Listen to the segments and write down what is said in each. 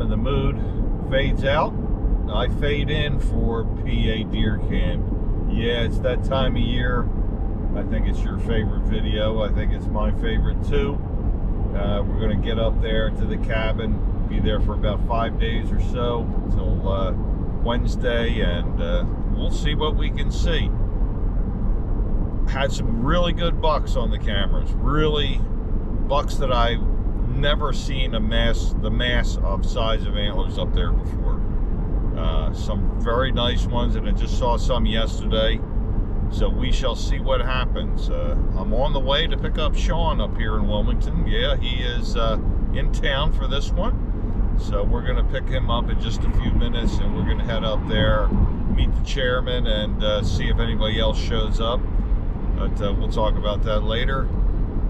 in the mood fades out, I fade in for PA Deer Camp. Yeah, it's that time of year. I think it's your favorite video. I think it's my favorite too. We're going to get up there to the cabin, be there for about 5 days or so until Wednesday, and we'll see what we can see. Had some really good bucks on the cameras, really bucks that I never seen the mass of size of antlers up there before. Some very nice ones, and I just saw some yesterday, so we shall see what happens. I'm on the way to pick up Shawn up here in Wilmington. Yeah, he is in town for this one, so we're going to pick him up in just a few minutes, and we're going to head up there, meet the chairman, and see if anybody else shows up. But we'll talk about that later.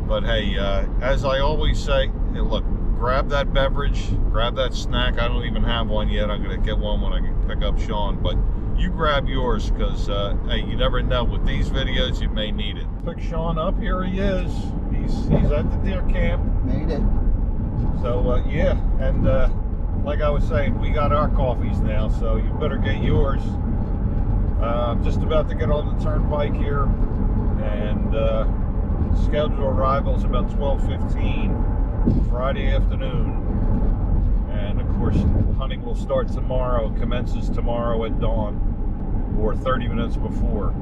But hey, as I always say, hey, look, grab that beverage, grab that snack. I don't even have one yet. I'm going to get one when I pick up Shawn. But you grab yours, because hey, you never know. With these videos, you may need it. Pick Shawn up. Here he is. He's at the deer camp. Made it. So yeah, and like I was saying, we got our coffees now, so you better get yours. I'm just about to get on the turnpike here, and scheduled arrival is about 12:15 Friday afternoon. And of course, hunting will start tomorrow. It commences tomorrow at dawn, or 30 minutes before.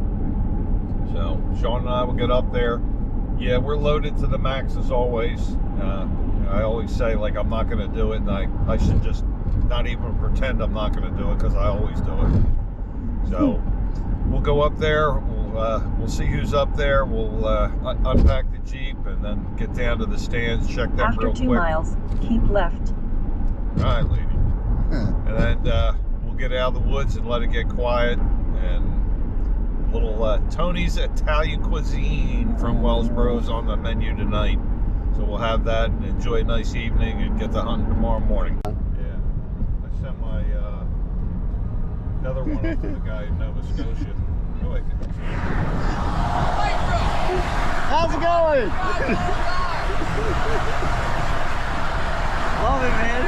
So Shawn and I will get up there. Yeah, we're loaded to the max as always. I always say, like, I'm not going to do it, and I should just not even pretend I'm not going to do it, because I always do it. So we'll go up there. We'll see who's up there. We'll unpack the Jeep and then get down to the stands, check them real quick. After 2 miles, keep left. All right, lady. And then we'll get out of the woods and let it get quiet. And little Tony's Italian cuisine from Wellsboro's on the menu tonight. So we'll have that and enjoy a nice evening and get to hunting tomorrow morning. Yeah, I sent my another one up to the guy in Nova Scotia. Oh, wait. How's it going? Love it, man.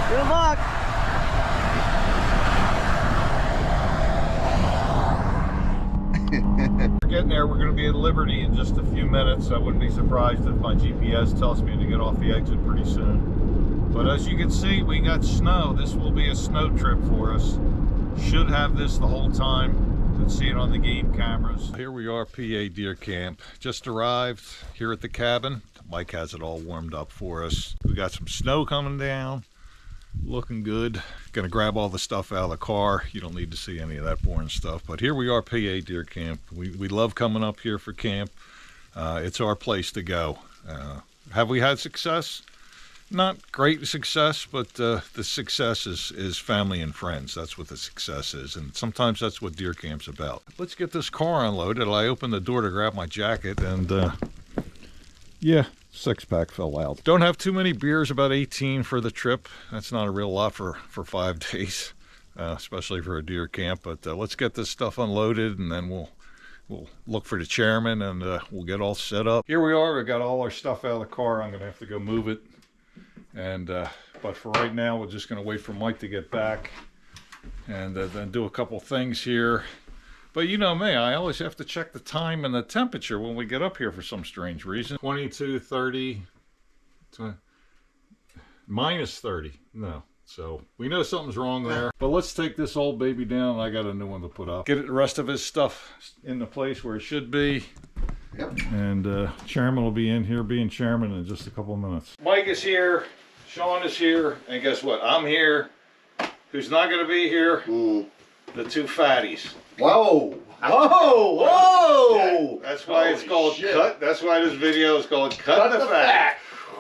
Good luck. We're getting there. We're going to be at Liberty in just a few minutes. I wouldn't be surprised if my GPS tells me to get off the exit pretty soon. But as you can see, we got snow. This will be a snow trip for us. Should have this the whole time. You can see it on the game cameras. Here we are, PA Deer Camp. Just arrived here at the cabin. Mike has it all warmed up for us. We got some snow coming down. Looking good. Gonna grab all the stuff out of the car. You don't need to see any of that boring stuff. But here we are, PA Deer Camp. We love coming up here for camp. It's our place to go. Have we had success? Not great success, but the success is family and friends. That's what the success is, and sometimes that's what deer camp's about. Let's get this car unloaded. I opened the door to grab my jacket, and yeah, 6-pack fell out. Don't have too many beers, about 18 for the trip. That's not a real lot for 5 days, especially for a deer camp. But let's get this stuff unloaded, and then we'll look for the chairman, and we'll get all set up. Here we are. We got all our stuff out of the car. I'm gonna have to go move it. And but for right now, we're just going to wait for Mike to get back, and then do a couple things here. But you know me, I always have to check the time and the temperature when we get up here for some strange reason. 22, 30, minus 30. No. So we know something's wrong there. But let's take this old baby down. I got a new one to put up. Get the rest of his stuff in the place where it should be. Yep. And chairman will be in here being chairman in just a couple of minutes. Mike is here. Shawn is here. And guess what? I'm here. Who's not going to be here? The two fatties. Whoa! Whoa! Whoa! Yeah, that's why it's called Cut. That's why this video is called Cut the Fat.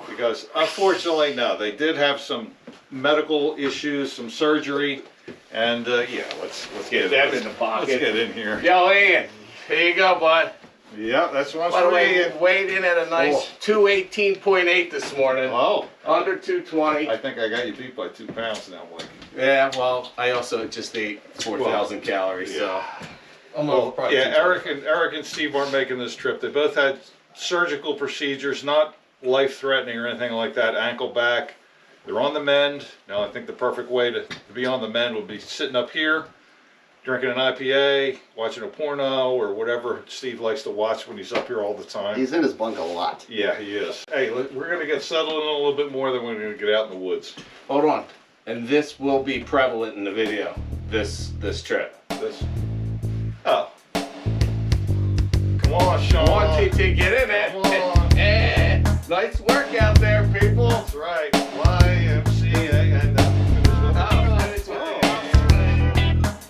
Because unfortunately, no, they did have some medical issues, some surgery, and yeah, let's get that in the pocket. Let's get in here. Yo, Ian, here you go, bud. Yeah, that's what I'm saying. By the way, saying. Weighed in at a nice 218.8 this morning. Oh. Under 220. I think I got you beat by 2 pounds now, Mike. Yeah, well, I also just ate 4,000 calories, so I'm over probably. Yeah, Eric and Steve aren't making this trip. They both had surgical procedures, not life-threatening or anything like that. Ankle back, They're on the mend. Now I think the perfect way to be on the mend would be sitting up here, drinking an IPA, watching a porno, or whatever Steve likes to watch when he's up here all the time. He's in his bunk a lot. Yeah, he is. Hey, we're going to get settled in a little bit more than we're going to get out in the woods. Hold on. And this will be prevalent in the video. This trip. Oh. Come on, Shawn. Come on, TT, get in it. Come on. Nice work out there, people. That's right. YMCA and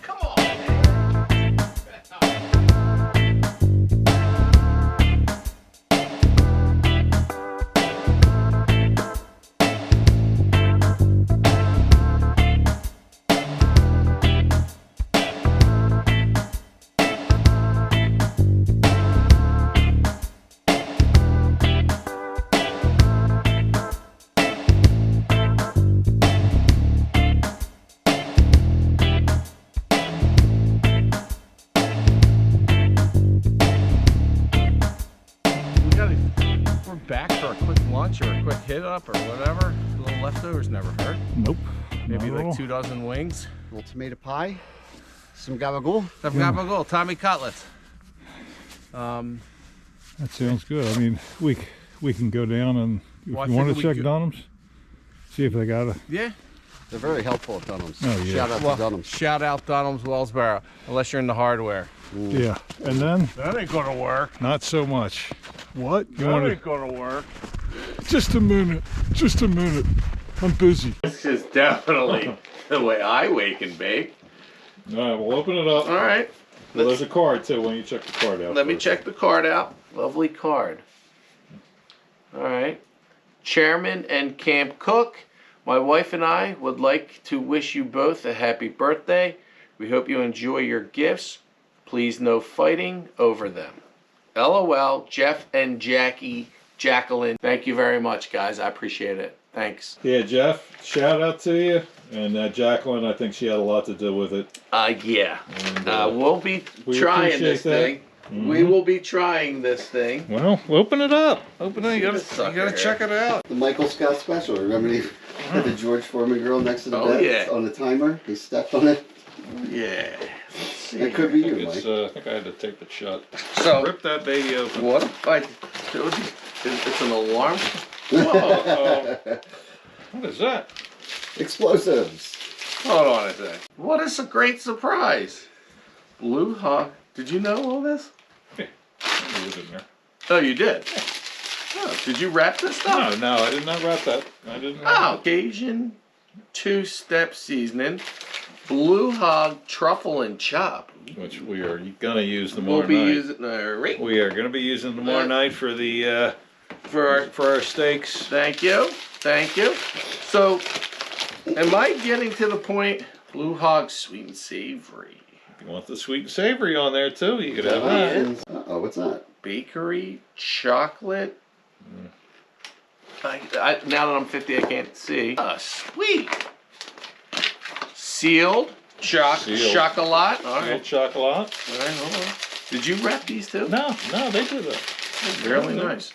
Come on. We're back for a quick lunch or a quick hit up or whatever. A little leftovers never hurt. Nope. Maybe not at like all. 2 dozen wings. A little tomato pie, some gabagool. Some gabagool, Tommy cutlets. That sounds good. I mean, we can go down and if Well, I you want to figure we check could- Dunham's, see if they got a. Yeah. They're very helpful at Dunham's. Oh, yeah. Shout out Well, to Dunham's. shout out Dunham's Wellsboro, unless you're in the hardware. Yeah, and then That ain't gonna work. not so much. What you That want ain't gonna work. Just a minute. Just a minute. I'm busy. This is definitely the way I wake and bake. All right, we'll open it up. All right. Well, there's a card too when you check the card out. Let me first. check the card out. Lovely card. All right. Chairman and Camp Cook, my wife and I would like to wish you both a happy birthday. We hope you enjoy your gifts. Please no fighting over them. LOL, Jeff and Jacqueline. Thank you very much, guys. I appreciate it. Thanks. Yeah, Jeff, shout out to you. And Jacqueline, I think she had a lot to do with it. Yeah. And, We'll be we trying appreciate this that. thing. We will be trying this thing. Well, open it up. Open it. You This sucker gotta here. check it out. The Michael Scott special. Remember he had the George Foreman girl next to the Oh, bed yeah. on the timer? He stepped on it. Yeah. Let's see. That could be you, Mike. I think I had to tape it shut. So, Rip that baby open. what if I told you it's an alarm? Whoa. What is that? Explosives. Hold on a sec. What is a great surprise? Blue Hawk. Did you know all this? It was in there. Oh, you did? Oh, did you wrap this stuff? No, I did not wrap that. I didn't. Oh, Cajun two-step seasoning, Blue Hog truffle and chop. Which we are gonna use tomorrow We'll be night. using right We are gonna be using tomorrow night for the for for our steaks. Thank you. Thank you. So, am I getting to the point? Blue Hog sweet and savory. If you want the sweet and savory on there too, you could have that. Uh-oh, what's that? Bakery chocolate. Now that I'm 50, I can't see. Sweet. Sealed. Sealed. Chocolat. All Little right. chocolate. All right, hold on. Did you wrap these too? No, they do that. Really nice.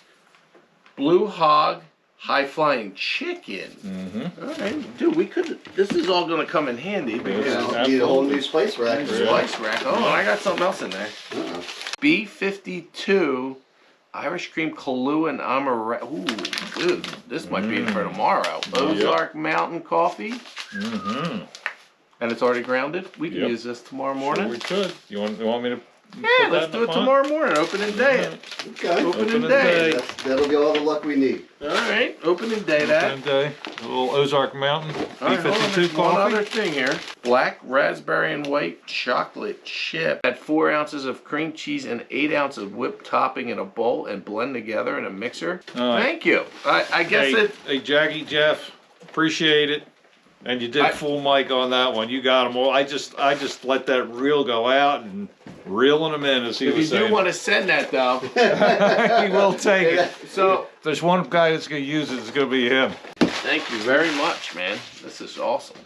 Blue Hog high flying chicken. Mm-hmm. All right, dude, we could. This is all gonna come in handy because Yeah. Need a whole new spice rack. spice rack. Oh, I got something else in there. Uh-oh. B52 Irish cream Kahlua and Amaretto. Ooh, dude, this might be for tomorrow. Ozark Mountain Coffee, Mm-hmm. and it's already grounded. We can Yep. use this tomorrow Sure morning. we could. You want me to? Yeah, put let's that do in it the pot? tomorrow morning. Opening day. Okay. Opening the day. day. That'll be all the luck we need. All right, opening day. That. Opening day. A little Ozark Mountain All right, hold on, B52 there's one coffee. other thing here. Black raspberry and white chocolate chip. Add 4 ounces of cream cheese and 8 ounces of whipped topping in a bowl and blend together in a mixer. All right. Thank you. I guess Hey, it. hey, Jackie, Jeff, appreciate it. And you did full mic on that one. You got them all. I just let that reel go out and reeling them in, as he If you was do saying. want to send that though, He will take it. so If there's one guy that's going to use it, it's going to be him. thank you very much, man. This is awesome.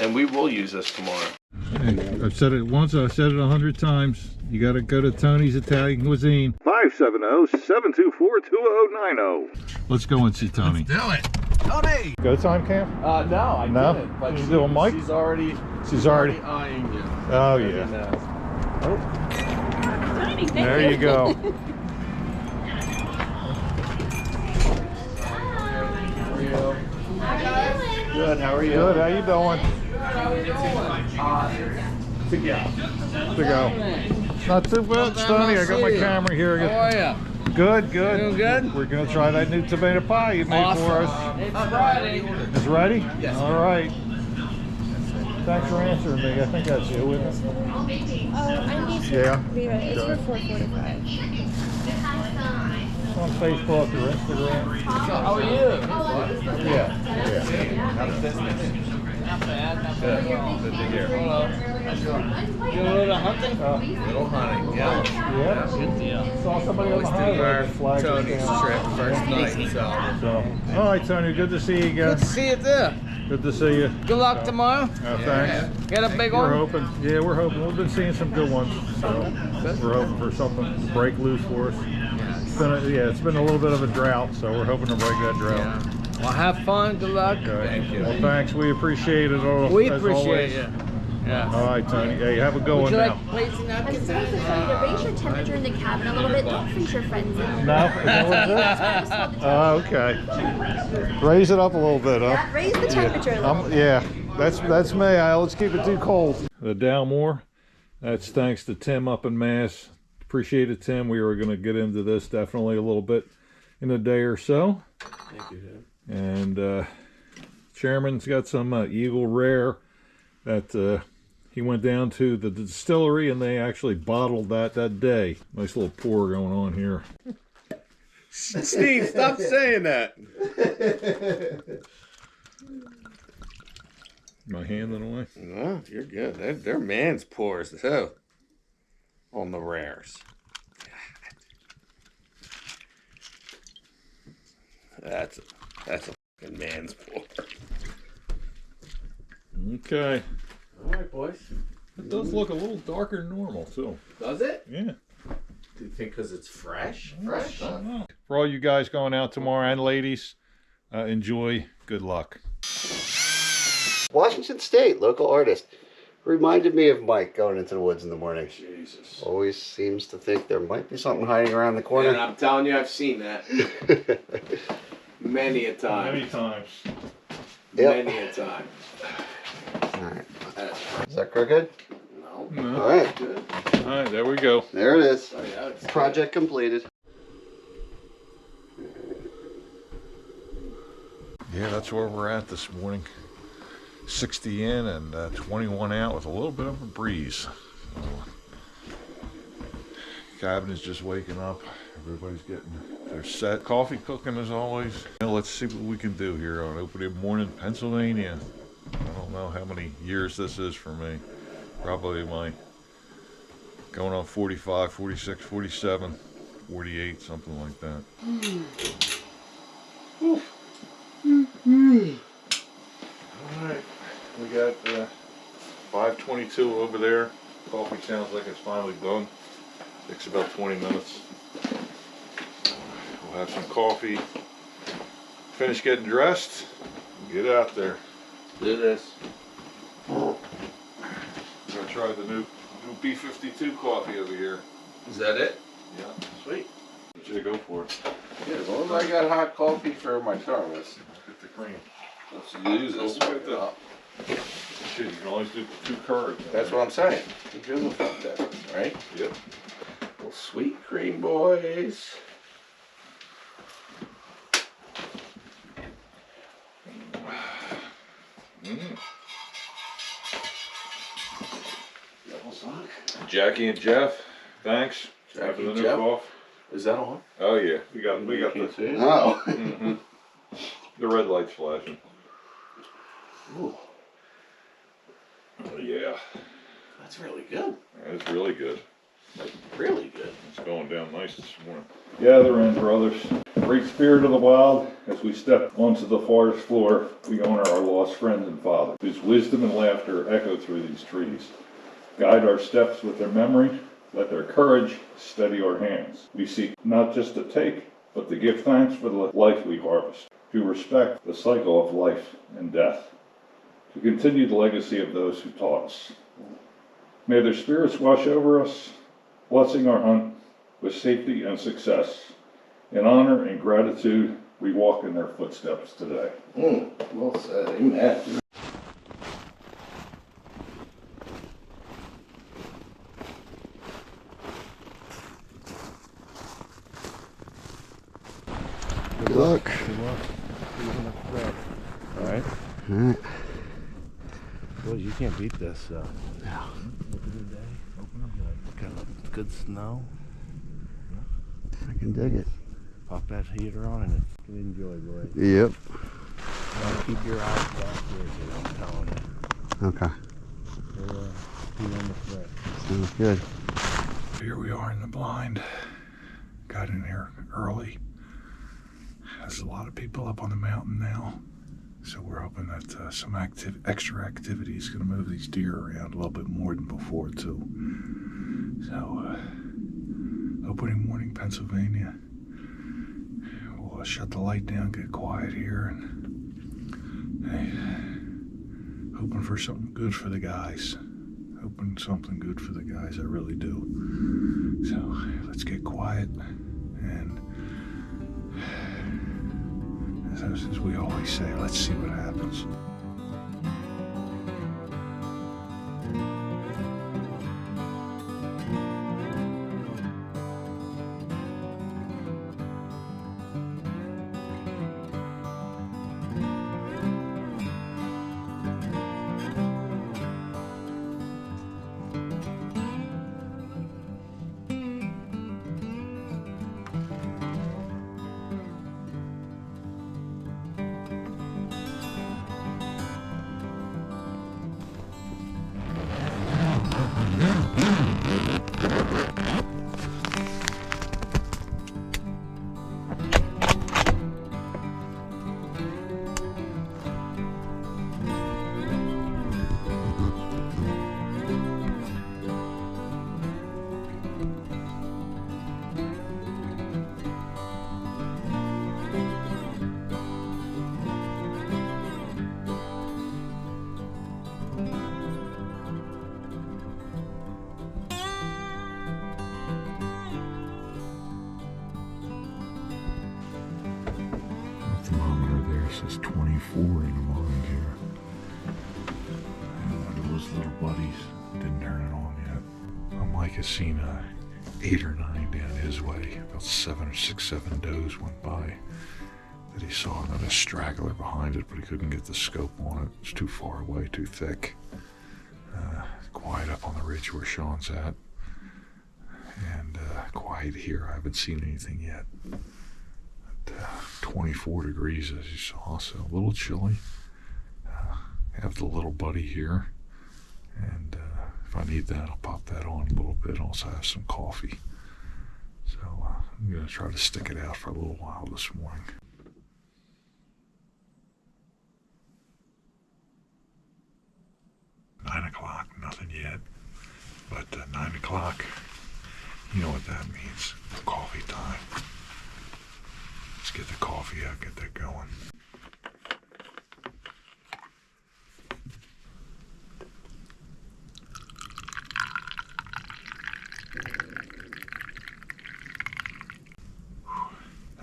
And we will use this tomorrow. I've said it once, I've said it 100 times. You got to go to Tony's Italian Cuisine. 570-724-2090. Let's go and see Tony. Do it. Go time camp? No, I No? didn't. But You doing Mike? She's already eyeing you. Oh, yeah. Tony, thank There you go. Good, how are you? Good, how you doing? To go. Not too bad, Stoney. I got my camera here. How are ya? Good, good. Doing good? We're gonna try that new tomato pie you made for us. It's Friday. It's ready? Yes. All right. Thanks for answering me. I think that's you, isn't it? I need to Yeah. be ready. It's for 4:45. It's on Facebook or Instagram. How are you? Yeah. Not bad, not bad. Good to hear. Hello. You a little hunting? Little hunting, yeah. Yeah. Good deal. Saw somebody on the highway with flags. Tony's trip first night, so. So, all right, Tony. Good to see you again. Good to see you too. Good to see you. Good luck tomorrow. Thanks. Get a big We're one? hoping. Yeah, we're hoping. We've been seeing some good ones. So we're hoping for something to break loose for us. It's been a little bit of a drought, so we're hoping to break that drought. Yeah. Well, have fun. Good luck. Okay. Thank you. Well, thanks. We appreciate it all. We as appreciate always. you. Yeah. All right, Tony. Hey, have a good Would one you now. like plates and napkins? To raise your temperature in the cabin a little bit, don't freeze your friends in. No? Is that what it is? Okay. Raise it up a little bit, huh? Yeah, raise the temperature a little. Yeah, that's me. Let's keep it too cold. The Dalmore, that's thanks to Tim up in Mass. Appreciate it, Tim. We were going to get into this definitely a little bit in a day or so. Thank you, Tim. And Chairman's got some Eagle Rare that he went down to the distillery and they actually bottled that day. Nice little pour going on here. Steve, stop saying that. My hand in the way. No, you're good. They're man's pours too. On the rares. That's a fucking man's pour. Okay. All right, boys. It does look a little darker than normal too. Does it? Yeah. Do you think because it's fresh? I don't know. For all you guys going out tomorrow and ladies, enjoy. Good luck. Washington State, local artist. Reminded me of Mike going into the woods in the morning. Jesus. Always seems to think there might be something hiding around the And corner. I'm telling you, I've seen that many a time. Many times. Yep. Many a time. Alright. Is that crooked? No. No. Alright. Good. All right, there we go. There it is. Oh, yeah, it's Project completed. Yeah, that's where we're at this morning. 60 in and 21 out with a little bit of a breeze. So, cabin is just waking up. Everybody's getting their set. Coffee cooking as always. Now let's see what we can do here on opening morning, Pennsylvania. I don't know how many years this is for me. Probably my going on 45, 46, 47, 48, something like that. Alright, we got 5:22 over there. Coffee sounds like it's finally done. Takes about 20 minutes. We'll have some coffee, finish getting dressed, and get out there. Do this. Gonna try the new B52 coffee over here. Is that it? Yeah, Sweet. what you go for it. Yeah, as long as I got hot coffee for my thermos. Get the cream. Let's use this. Don't forget that. Shit, you can always do 2 curds. That's what I'm saying. Who gives a fuck that, right? Yep. Well, sweet cream, boys. Jackie and Jeff, thanks. Jackie After the and new Jeff? cough. Is that on? Oh yeah, we got Can't the see it? Oh. the red light's flashing. Ooh, Yeah, that's really good. it's really good. Like, really good. It's going down nice this morning. Gather in, brothers. Great spirit of the wild, as we step onto the forest floor, we honor our lost friends and father, whose wisdom and laughter echo through these trees. Guide our steps with their memory, let their courage steady our hands. We seek not just to take, but to give thanks for the life we harvest. to respect the cycle of life and death, to continue the legacy of those who taught us. May their spirits wash over us, blessing our hunt with safety and success. In honor and gratitude, we walk in their footsteps today. Well said. Amen. Good luck. All right. All right. Well, you can't beat this. No. Opening day. Got good snow. I can dig it. Pop that heater on and enjoy, boy. Yep. Keep your eyes back here, dude. I'm telling you. Okay. We'll be on the thread. Sounds good. Here we are in the blind. Got in here early. There's a lot of people up on the mountain now. So we're hoping that some extra activity is going to move these deer around a little bit more than before too. So, opening morning, Pennsylvania. We'll shut the light down, get quiet here, and hey, hoping for something good for the guys. Hoping something good for the guys, I really do. So let's get quiet and, as we always say, let's see what happens. Thermometer there says 24 in the morning here. And one of those little buddies didn't turn it on yet. Mike has seen 8 or 9 down his way. About 7 does went by that he saw another straggler behind it, but he couldn't get the scope on it. It's too far away, too thick. Quiet up on the ridge where Shawn's at. And quiet here. I haven't seen anything yet. 24 degrees as you saw, so a little chilly. Have the little buddy here, and if I need that, I'll pop that on a little bit. Also have some coffee. So I'm gonna try to stick it out for a little while this morning. $9, nothing yet, but 9 o'clock, you know what that means, coffee time. Let's get the coffee out, get that going.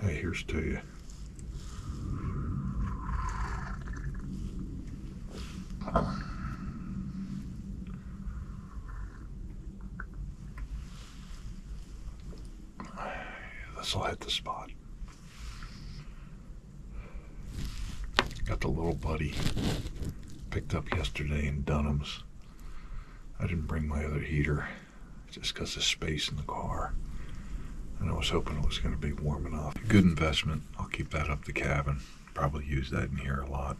Hey, here's to you. This'll hit the spot. Got the little buddy picked up yesterday in Dunham's. I didn't bring my other heater just because of space in the car. And I was hoping it was going to be warm enough. Good investment. I'll keep that up the cabin. Probably use that in here a lot.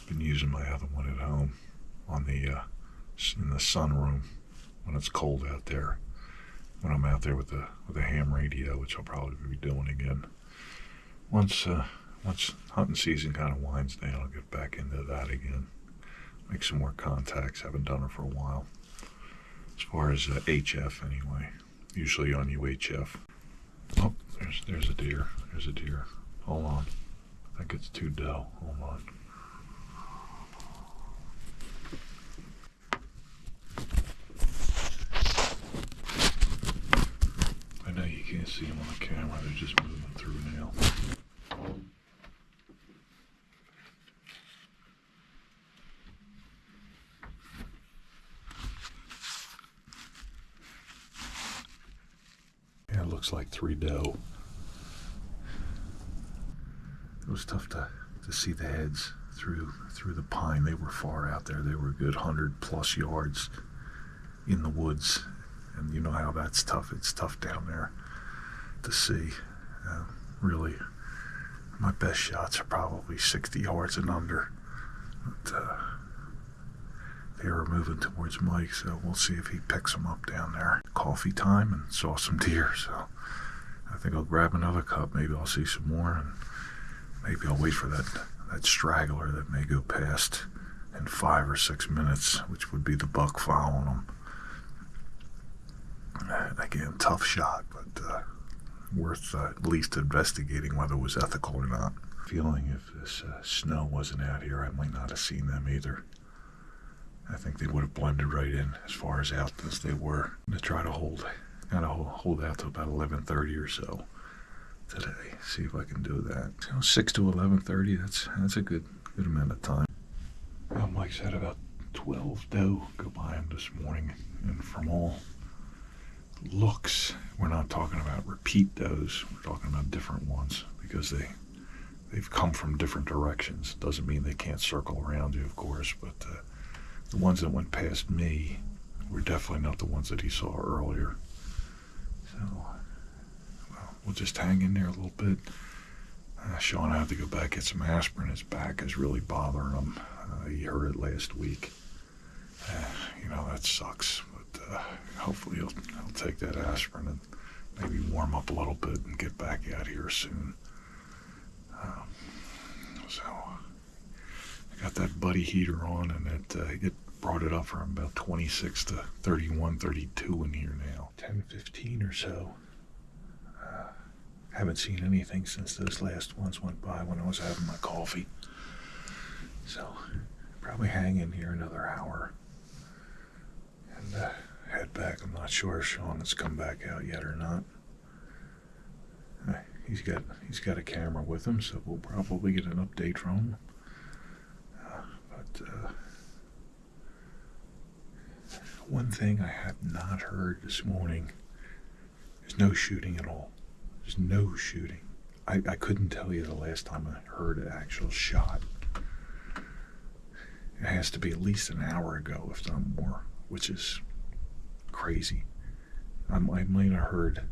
Been using my other one at home on the in the sunroom when it's cold out there. When I'm out there with a ham radio, which I'll probably be doing again. Once hunting season kind of winds down, I'll get back into that again. Make some more contacts. Haven't done it for a while. as far as HF anyway. Usually on UHF. Oh, there's a deer. There's a deer. Hold on. I think it's two doe. Hold on. I know you can't see them on the camera. They're just moving through now. Yeah, it looks like three doe. It was tough to see the heads through the pine. They were far out there. They were a good 100+ yards in the woods, and you know how that's tough. It's tough down there to see. Really, my best shots are probably 60 yards and under. But they were moving towards Mike, so we'll see if he picks them up down there. Coffee time, and saw some deer, so I think I'll grab another cup. Maybe I'll see some more, and maybe I'll wait for that straggler that may go past in 5 or 6 minutes, which would be the buck following them. Again, tough shot, but worth at least investigating whether it was ethical or not. Feeling if this snow wasn't out here, I might not have seen them either. I think they would have blended right in as far as out as they were. I'm gonna try to hold out to about 11:30 or so today. See if I can do that. So 6 to 11:30. That's a good amount of time. Well, Mike's had about 12 doe go by him this morning, and from all looks, we're not talking about repeat does. We're talking about different ones because they've come from different directions. Doesn't mean they can't circle around you, of course, but the ones that went past me were definitely not the ones that he saw earlier. So, well, we'll just hang in there a little bit. Shawn had to go back get some aspirin. His back is really bothering him. He heard it last week. You know, that sucks. Hopefully he'll take that aspirin and maybe warm up a little bit and get back out here soon. So I got that buddy heater on, and it brought it up from about 26 to 31, 32 in here now. 10:15 or so. Haven't seen anything since those last ones went by when I was having my coffee. So probably hang in here another hour and head back. I'm not sure if Shawn has come back out yet or not. He's got a camera with him, so we'll probably get an update from him. But one thing I have not heard this morning is no shooting at all. There's no shooting. I couldn't tell you the last time I heard an actual shot. It has to be at least an hour ago, if not more, which is crazy. I might have heard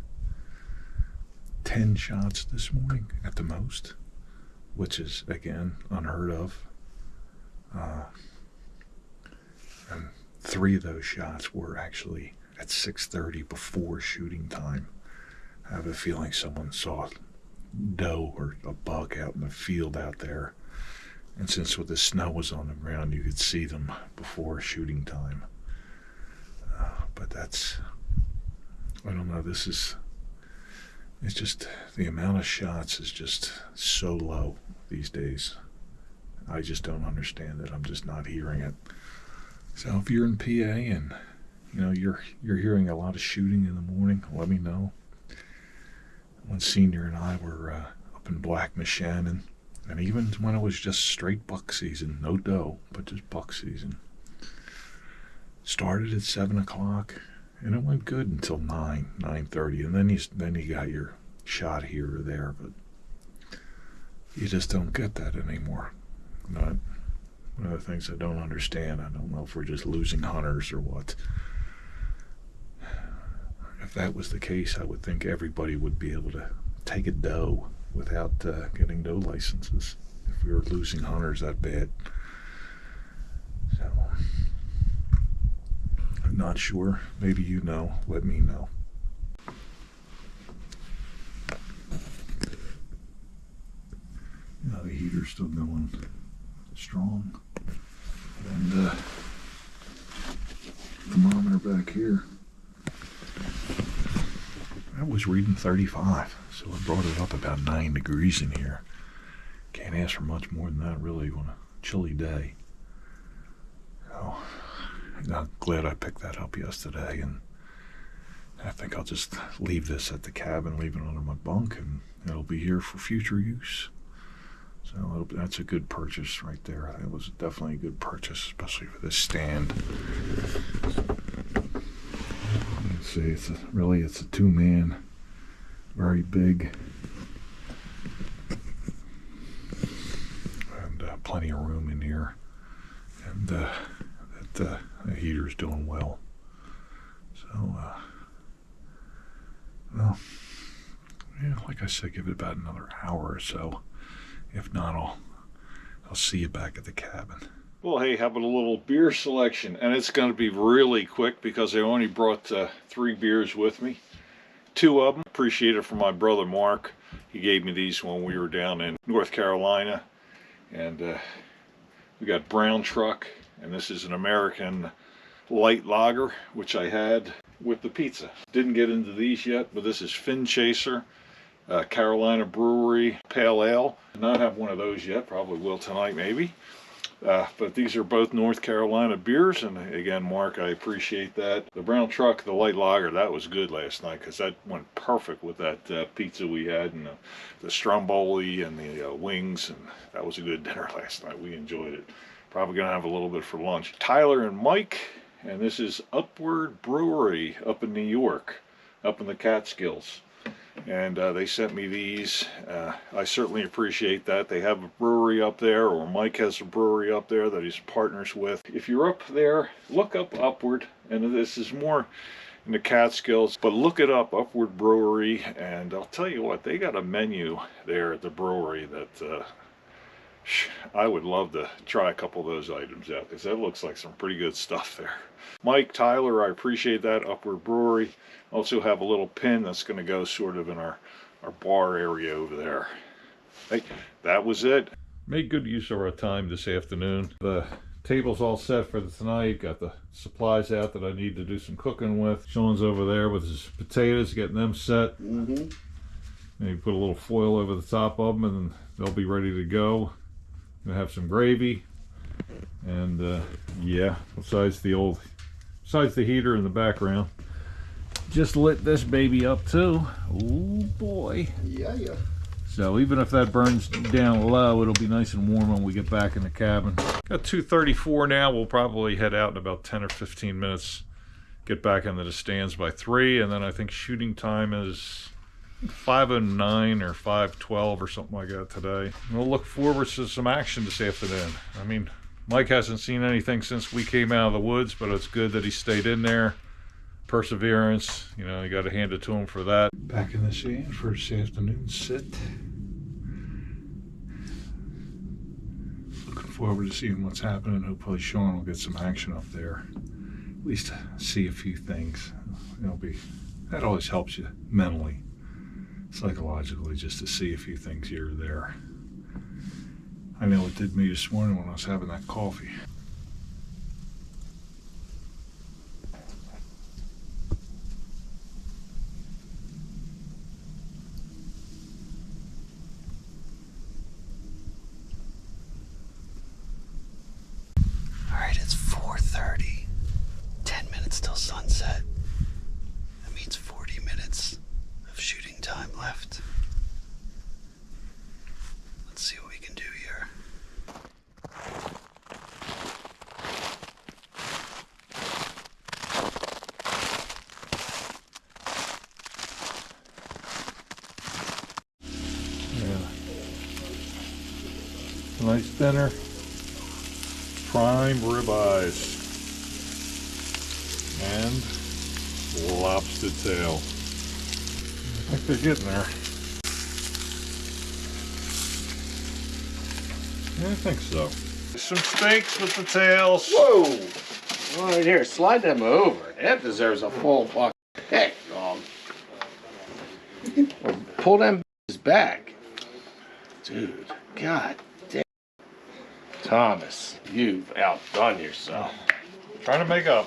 10 shots this morning at the most, which is, again, unheard of. And 3 of those shots were actually at 6:30 before shooting time. I have a feeling someone saw doe or a buck out in the field out there, and since the snow was on the ground, you could see them before shooting time. But I don't know, it's just, the amount of shots is just so low these days. I just don't understand it. I'm just not hearing it. So if you're in PA and you're hearing a lot of shooting in the morning, let me know. When Senior and I were up in Black Shannon, and even when it was just straight buck season, no doe, but just buck season, started at 7 o'clock, and it went good until 9:30, and then you got your shot here or there, but you just don't get that anymore. One of the things I don't understand, I don't know if we're just losing hunters or what. If that was the case, I would think everybody would be able to take a doe without getting doe licenses if we were losing hunters that bad. So, I'm not sure. Maybe you know. Let me know. The heater's still going strong. And thermometer back here. That was reading 35, so it brought it up about 9 degrees in here. Can't ask for much more than that, really, on a chilly day. So, I'm glad I picked that up yesterday, and I think I'll just leave this at the cabin, leave it under my bunk, and it'll be here for future use. So that's a good purchase right there. It was definitely a good purchase, especially for this stand. Let's see, it's a 2-man, very big, and plenty of room in here, and the heater's doing well. So, well, yeah, like I said, give it about another hour or so. If not, I'll see you back at the cabin. Well, hey, having a little beer selection, and it's going to be really quick because I only brought 3 beers with me. 2 of them, appreciate it from my brother Mark. He gave me these when we were down in North Carolina. And we got Brown Truck, and this is an American light lager, which I had with the pizza. Didn't get into these yet, but this is Fin Chaser. Carolina Brewery Pale Ale. Did not have one of those yet, probably will tonight maybe. But these are both North Carolina beers, and again, Mark, I appreciate that. The Brown Truck, the light lager, that was good last night because that went perfect with that pizza we had, and the stromboli and the wings, and that was a good dinner last night. We enjoyed it. Probably gonna have a little bit for lunch. Tyler and Mike, and this is Upward Brewery up in New York, up in the Catskills. And they sent me these. I certainly appreciate that. They have a brewery up there, or Mike has a brewery up there that he's partners with. If you're up there, look up Upward, and this is more in the Catskills, but look it up, Upward Brewery, and I'll tell you what, they got a menu there at the brewery that I would love to try a couple of those items out, because that looks like some pretty good stuff there. Mike, Tyler, I appreciate that. Upward Brewery. Also have a little pin that's going to go sort of in our bar area over there. Hey, that was it. Made good use of our time this afternoon. The table's all set for tonight. Got the supplies out that I need to do some cooking with. Shawn's over there with his potatoes, getting them set. And you put a little foil over the top of them, and they'll be ready to go. Gonna have some gravy, and yeah, besides the heater in the background, just lit this baby up too. Oh boy. Yeah. So even if that burns down low, it'll be nice and warm when we get back in the cabin. Got 2:34 now. We'll probably head out in about 10 or 15 minutes. Get back into the stands by 3, and then I think shooting time is 5:09 or 5:12 or something like that today. We'll look forward to some action this afternoon. I mean, Mike hasn't seen anything since we came out of the woods, but it's good that he stayed in there. Perseverance, you know, you got to hand it to him for that. Back in the sand for this afternoon sit. Looking forward to seeing what's happening. Hopefully Shawn will get some action up there. At least see a few things. That always helps you mentally, psychologically, just to see a few things here or there. I know it did me this morning when I was having that coffee. Alright, it's 4:30. 10 minutes till sunset. That means 40 minutes of shooting time left. Let's see what we can do here. Yeah. Nice dinner. Prime ribeyes and lobster tail. I think they're getting there. Yeah, I think so. Some steaks with the tails. Whoa! All right, here, slide them over. That deserves a full buck heck, dog. Pull them back. Dude, god damn. Thomas, you've outdone yourself. Trying to make up.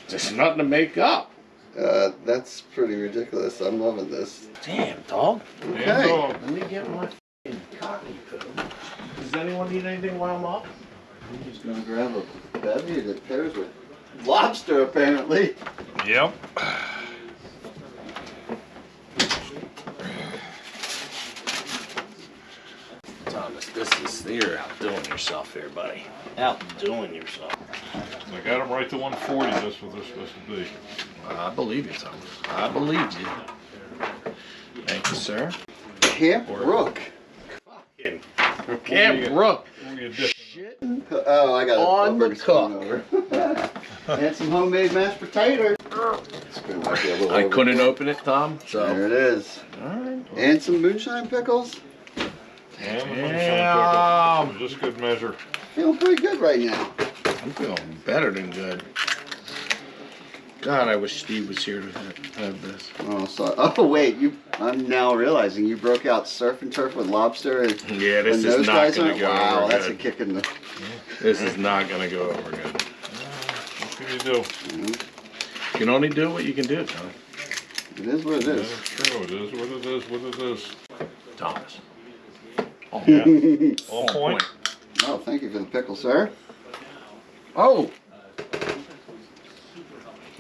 There's nothing to make up. That's pretty ridiculous. I'm loving this. Damn, dog. Okay. Let me get my f***ing coffee code. Does anyone need anything while I'm up? I'm just gonna grab a bevy that pairs with lobster, apparently. Yep. Thomas, you're outdoing yourself here, buddy. Outdoing yourself. I got them right to 140. That's what they're supposed to be. I believe you, Thomas. I believe you. Thank you, sir. Camp Rook. Camp Rook. Shit. Oh, I got On the cook. over. And some homemade mashed potatoes. I couldn't open it, Tom. So There it is. all right. And some moonshine pickles. And the moonshine pickle. Just good measure. Feeling pretty good right now. I'm feeling better than good. God, I wish Steve was here to have this. Oh, sorry. Oh, wait. I'm now realizing you broke out surf and turf with lobster. And, Yeah, this and is those not guys going to aren't. go Wow, over that's good. a kick in the. This is not going to go over good. What can you do? You can only do what you can do, Tom. It is what it Yeah, is. it's true. It is what it is. What it is. Thomas. Yeah. All point. Oh, thank you for the pickle, sir. Oh,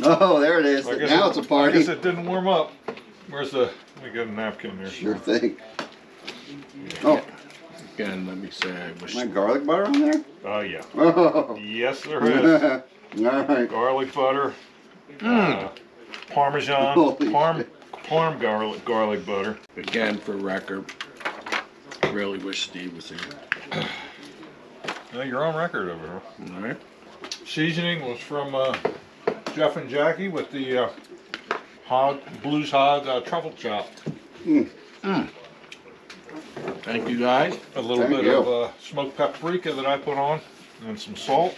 Oh, there it is. I guess Now it's a I party. guess it didn't warm up. Where's the? Let me get a napkin there. Sure thing. Oh, again, let me say I wish. my garlic butter on there? Oh yeah. Oh. Yes, there is. All right. Garlic butter. Parmesan. Holy Parm garlic butter. Again, for record, really wish Steve was here. Now you're on record over here. All right. Seasoning was from Jeff and Jackie with the Blues Hog truffle chop. Thank you, guys. A little Thank bit you. of smoked paprika that I put on, and some salt.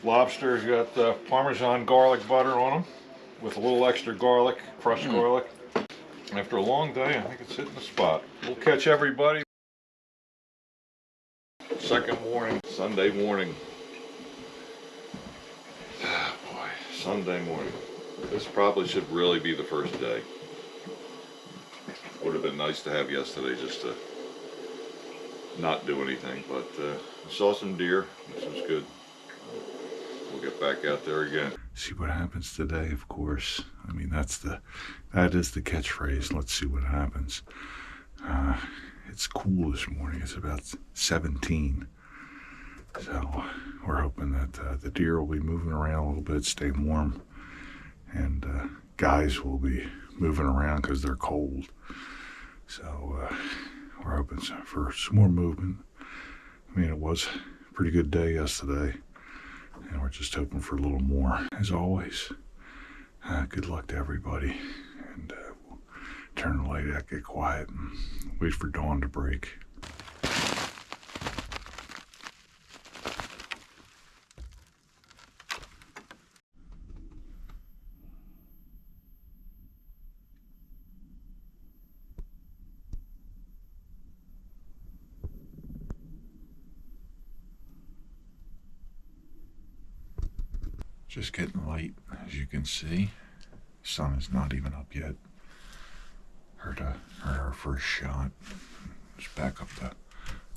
Lobster's got Parmesan garlic butter on them, with a little extra garlic, crushed garlic. After a long day, I think it's hitting the spot. We'll catch everybody. Second morning, Sunday morning. Ah, boy, Sunday morning. This probably should really be the first day. Would have been nice to have yesterday just to not do anything, but I saw some deer, which was good. We'll get back out there again. See what happens today, of course. I mean, that is the catchphrase. Let's see what happens. It's cool this morning. It's about 17. So we're hoping that the deer will be moving around a little bit, stay warm, and guys will be moving around because they're cold. So we're hoping for some more movement. I mean, it was a pretty good day yesterday, and we're just hoping for a little more. As always, good luck to everybody, and we'll turn the light out, get quiet, and wait for dawn to break. Just getting light, as you can see. Sun is not even up yet. Heard our first shot. It's back up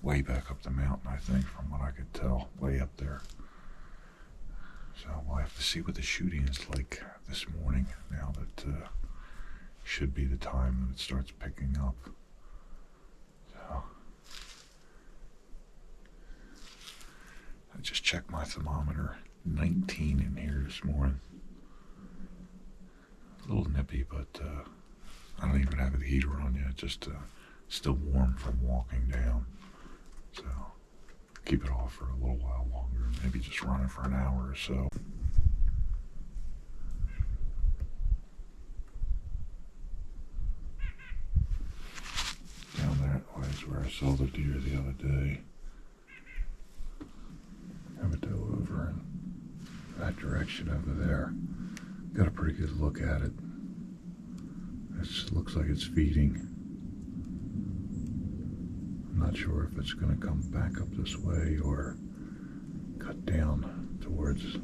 way back up the mountain, I think, from what I could tell, way up there. So we'll have to see what the shooting is like this morning, now that should be the time that it starts picking up. So I just checked my thermometer. 19 in here this morning. A little nippy, but I don't even have the heater on yet. Just still warm from walking down. So keep it off for a little while longer. Maybe just run it for an hour or so. Down that way is where I saw the deer the other day. Have a doe over in that direction over there. Got a pretty good look at it. It looks like it's feeding. I'm not sure if it's going to come back up this way or cut down towards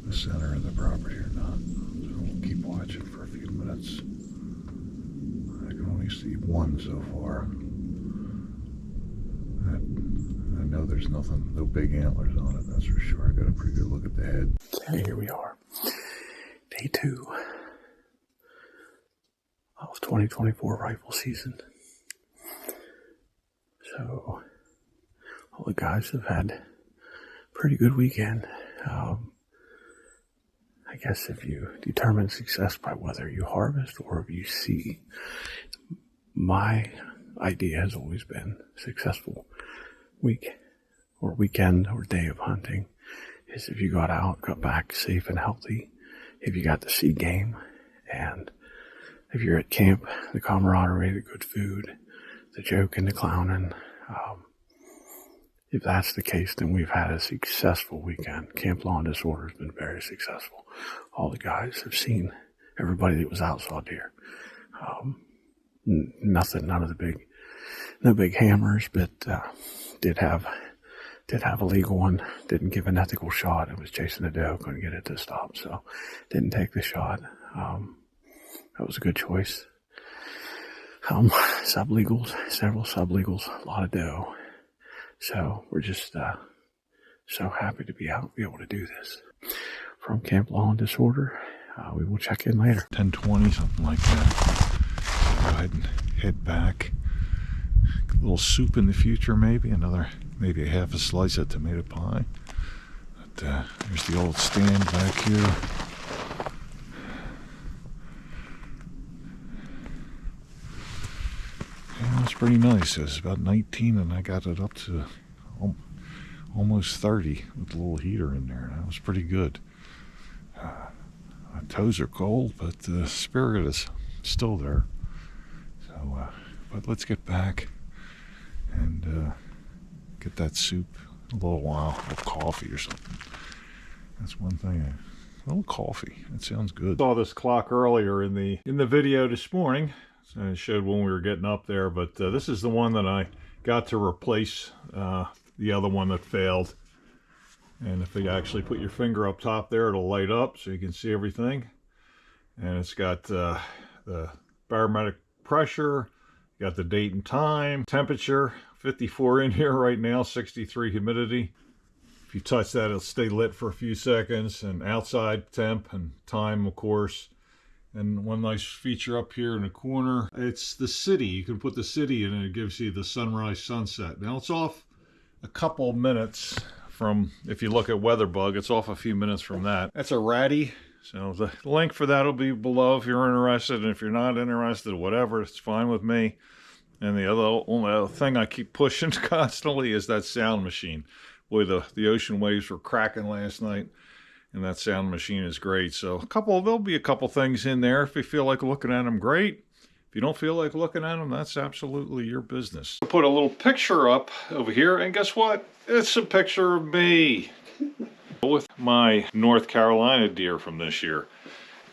the center of the property or not. So we'll keep watching for a few minutes. I can only see one so far. I know there's nothing, no big antlers on it, that's for sure. I got a pretty good look at the head. Okay, here we are. Day 2 of 2024 rifle season. So, all the guys have had a pretty good weekend. I guess if you determine success by whether you harvest or if you see, my idea has always been successful week or weekend or day of hunting is if you got out, got back safe and healthy, if you got to see game, and if you're at camp, the camaraderie, the good food, the joking, the clowning. If that's the case, then we've had a successful weekend. Camp Law and Disorder has been very successful. All the guys have seen, everybody that was out saw deer. None of the big, no big hammers, but did have a legal one. Didn't give an ethical shot. It was chasing a doe, couldn't get it to stop, so didn't take the shot. That was a good choice. Sublegals, several sublegals, a lot of doe. So we're just so happy to be out, be able to do this. From Camp Law and Disorder, we will check in later. 10:20, something like that. Go ahead and head back. A little soup in the future, maybe maybe a half a slice of tomato pie. But there's the old stand back here. Yeah, it's pretty nice. It was about 19 and I got it up to almost 30 with a little heater in there. That was pretty good. My toes are cold, but the spirit is still there. So, but let's get back and get that soup a little while, a little coffee or something. That's one thing. A little coffee. That sounds good. Saw this clock earlier in the video this morning. So it showed when we were getting up there, but this is the one that I got to replace the other one that failed. And if you actually put your finger up top there, it'll light up so you can see everything. And it's got the barometric pressure, got the date and time, temperature, 54 in here right now, 63 humidity. If you touch that, it'll stay lit for a few seconds, and outside temp and time, of course. And one nice feature up here in the corner, it's the city. You can put the city in and it gives you the sunrise, sunset. Now it's off a couple minutes from, if you look at WeatherBug, it's off a few minutes from that. That's a ratty. So the link for that will be below if you're interested, and if you're not interested, whatever, it's fine with me. And the only other thing I keep pushing constantly is that sound machine. Boy, the ocean waves were cracking last night, and that sound machine is great. So there'll be a couple things in there. If you feel like looking at them, great. If you don't feel like looking at them, that's absolutely your business. I put a little picture up over here, and guess what? It's a picture of me with my North Carolina deer from this year.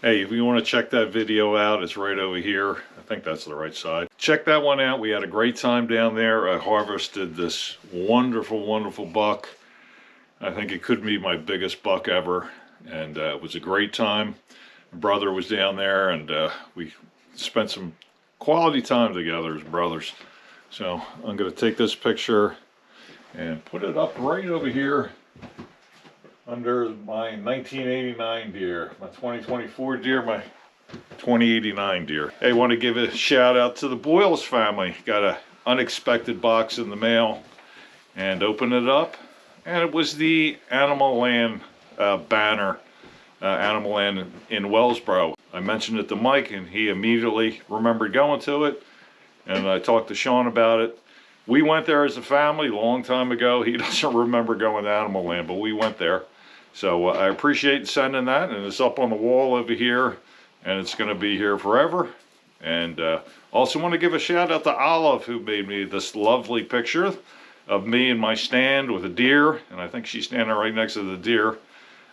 Hey, if you want to check that video out, it's right over here. I think that's the right side. Check that one out. We had a great time down there. I harvested this wonderful, wonderful buck. I think it could be my biggest buck ever. And it was a great time. My brother was down there, and we spent some quality time together as brothers. So I'm going to take this picture and put it up right over here under my 1989 deer, my 2024 deer, my 2089 deer. Hey, I want to give a shout out to the Boyles family. Got an unexpected box in the mail and opened it up, and it was the Animal Land banner, Animal Land in Wellsboro. I mentioned it to Mike, and he immediately remembered going to it, and I talked to Shawn about it. We went there as a family a long time ago. He doesn't remember going to Animal Land, but we went there. So I appreciate sending that, and it's up on the wall over here, and it's going to be here forever. And also want to give a shout out to Olive, who made me this lovely picture of me and my stand with a deer, and I think she's standing right next to the deer,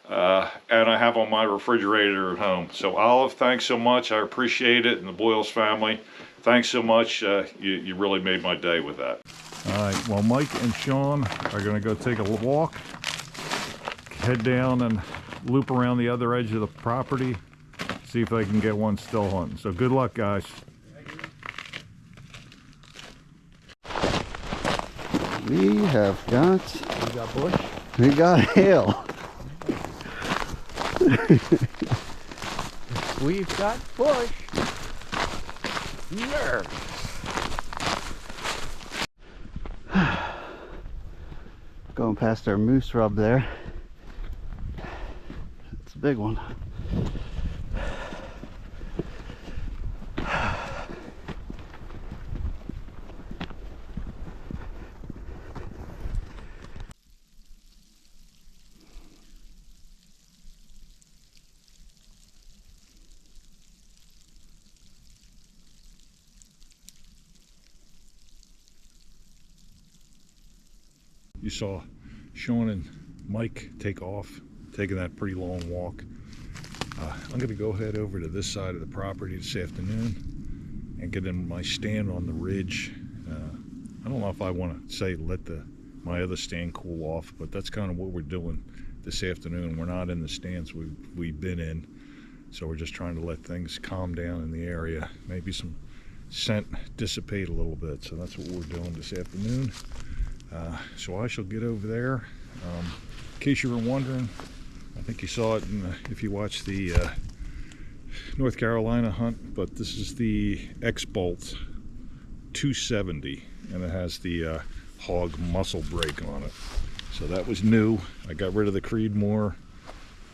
and I have on my refrigerator at home. So Olive, thanks so much. I appreciate it, and the Boyles family, thanks so much. You really made my day with that. All right, well, Mike and Shawn are going to go take a walk. head down and loop around the other edge of the property, see if I can get one still hunting. So good luck, guys. We have got. We got bush. We got hail. We've got bush. Nerve. Going past our moose rub there. It's a big one. You saw Shawn and Mike take off, taking that pretty long walk. I'm going to go head over to this side of the property this afternoon and get in my stand on the ridge. I don't know if I want to say let my other stand cool off, but that's kind of what we're doing this afternoon. We're not in the stands we've been in, so we're just trying to let things calm down in the area. Maybe some scent dissipate a little bit, so that's what we're doing this afternoon. So I shall get over there. In case you were wondering, I think you saw it if you watched the North Carolina hunt, but this is the X-Bolt 270, and it has the hog muscle brake on it. So that was new. I got rid of the Creedmoor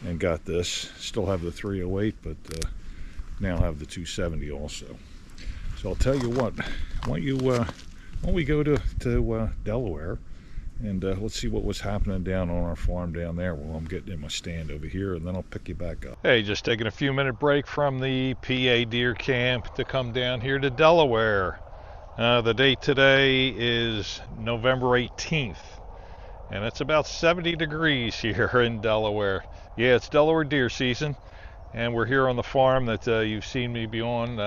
and got this. Still have the 308, but now have the 270 also. So I'll tell you what, why don't we go to Delaware, and let's see what was happening down on our farm down there while I'm getting in my stand over here, and then I'll pick you back up. Hey, just taking a few minute break from the PA deer camp to come down here to Delaware. The date today is November 18th, and it's about 70 degrees here in Delaware. Yeah, it's Delaware deer season, and we're here on the farm that you've seen me be on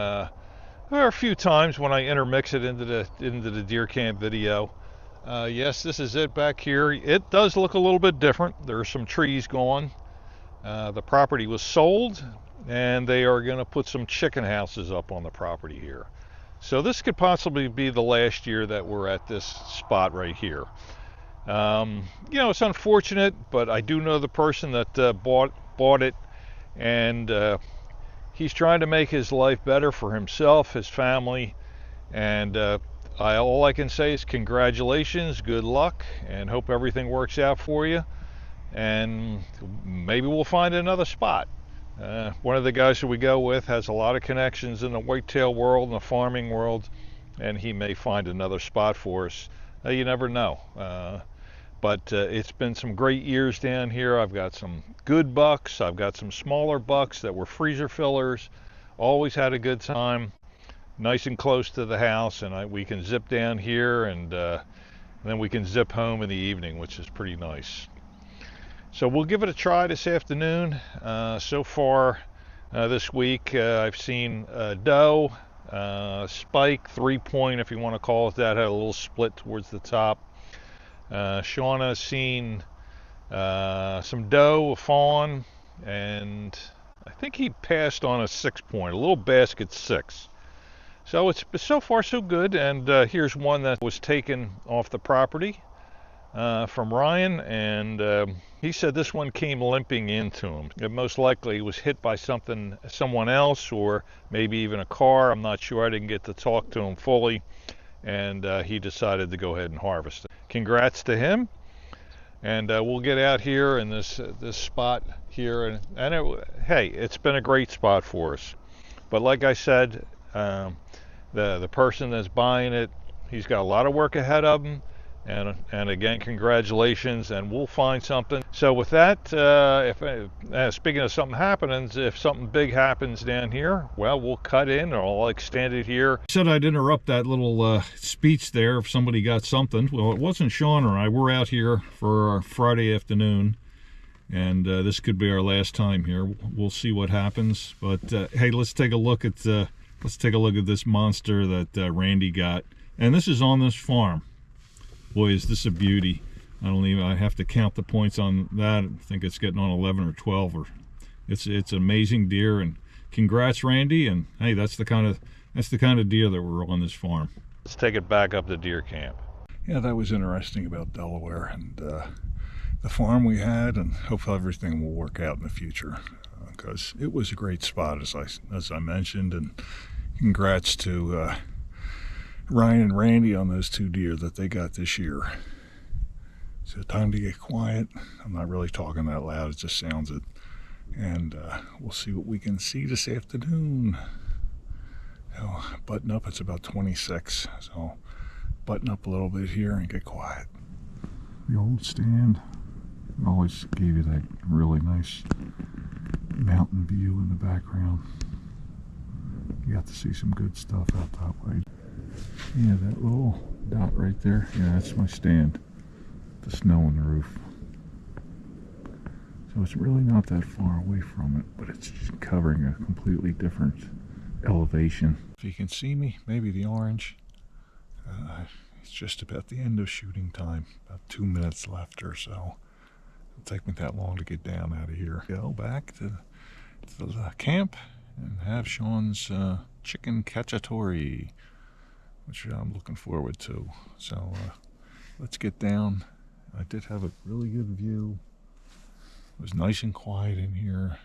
a few times when I intermix it into the deer camp video. Yes, this is it back here. It does look a little bit different. There are some trees gone. The property was sold, and they are going to put some chicken houses up on the property here. So this could possibly be the last year that we're at this spot right here. You know, it's unfortunate, but I do know the person that bought it, and he's trying to make his life better for himself, his family, and all I can say is congratulations, good luck, and hope everything works out for you, and maybe we'll find another spot. One of the guys who we go with has a lot of connections in the whitetail world and the farming world, and he may find another spot for us. You never know. But it's been some great years down here. I've got some good bucks. I've got some smaller bucks that were freezer fillers. Always had a good time. Nice and close to the house, and we can zip down here, and then we can zip home in the evening, which is pretty nice. So we'll give it a try this afternoon. So far this week, I've seen doe, spike, 3-point, if you want to call it that, had a little split towards the top. Shawn has seen some doe, a fawn, and I think he passed on a 6-point, a little basket 6. So it's so far so good, and here's one that was taken off the property from Ryan, and he said this one came limping into him. It most likely was hit by someone else, or maybe even a car. I'm not sure. I didn't get to talk to him fully, and he decided to go ahead and harvest it. Congrats to him, and we'll get out here in this spot here, and hey, it's been a great spot for us. But like I said, the person that's buying it, he's got a lot of work ahead of him, and again, congratulations, and we'll find something. So with that, speaking of something happening, if something big happens down here, well, we'll cut in, or I'll extend it here. I said I'd interrupt that little speech there if somebody got something. Well, it wasn't Shawn or I. We're out here for our Friday afternoon, and this could be our last time here. We'll see what happens. But hey, let's take a look at this monster that Randy got, and this is on this farm. Boy, is this a beauty. I have to count the points on that. I think it's getting on 11 or 12, or it's an amazing deer. And congrats, Randy. And hey, that's the kind of deer that were on this farm. Let's take it back up to deer camp. Yeah, that was interesting about Delaware and the farm we had, and hopefully everything will work out in the future, because it was a great spot, as I mentioned. And congrats to Ryan and Randy on those 2 deer that they got this year. So time to get quiet. I'm not really talking that loud, it just sounds it. And we'll see what we can see this afternoon. Oh, button up, it's about 26, so button up a little bit here and get quiet. The old stand always gave you that really nice mountain view in the background. You got to see some good stuff out that way. Yeah, that little dot right there, yeah, that's my stand. The snow on the roof. So it's really not that far away from it, but it's just covering a completely different elevation. If you can see me, maybe the orange. It's just about the end of shooting time. About 2 minutes left or so. It'll take me that long to get down out of here. Go back to the camp and have Shawn's chicken cacciatore, which I'm looking forward to. So let's get down. I did have a really good view. It was nice and quiet in here.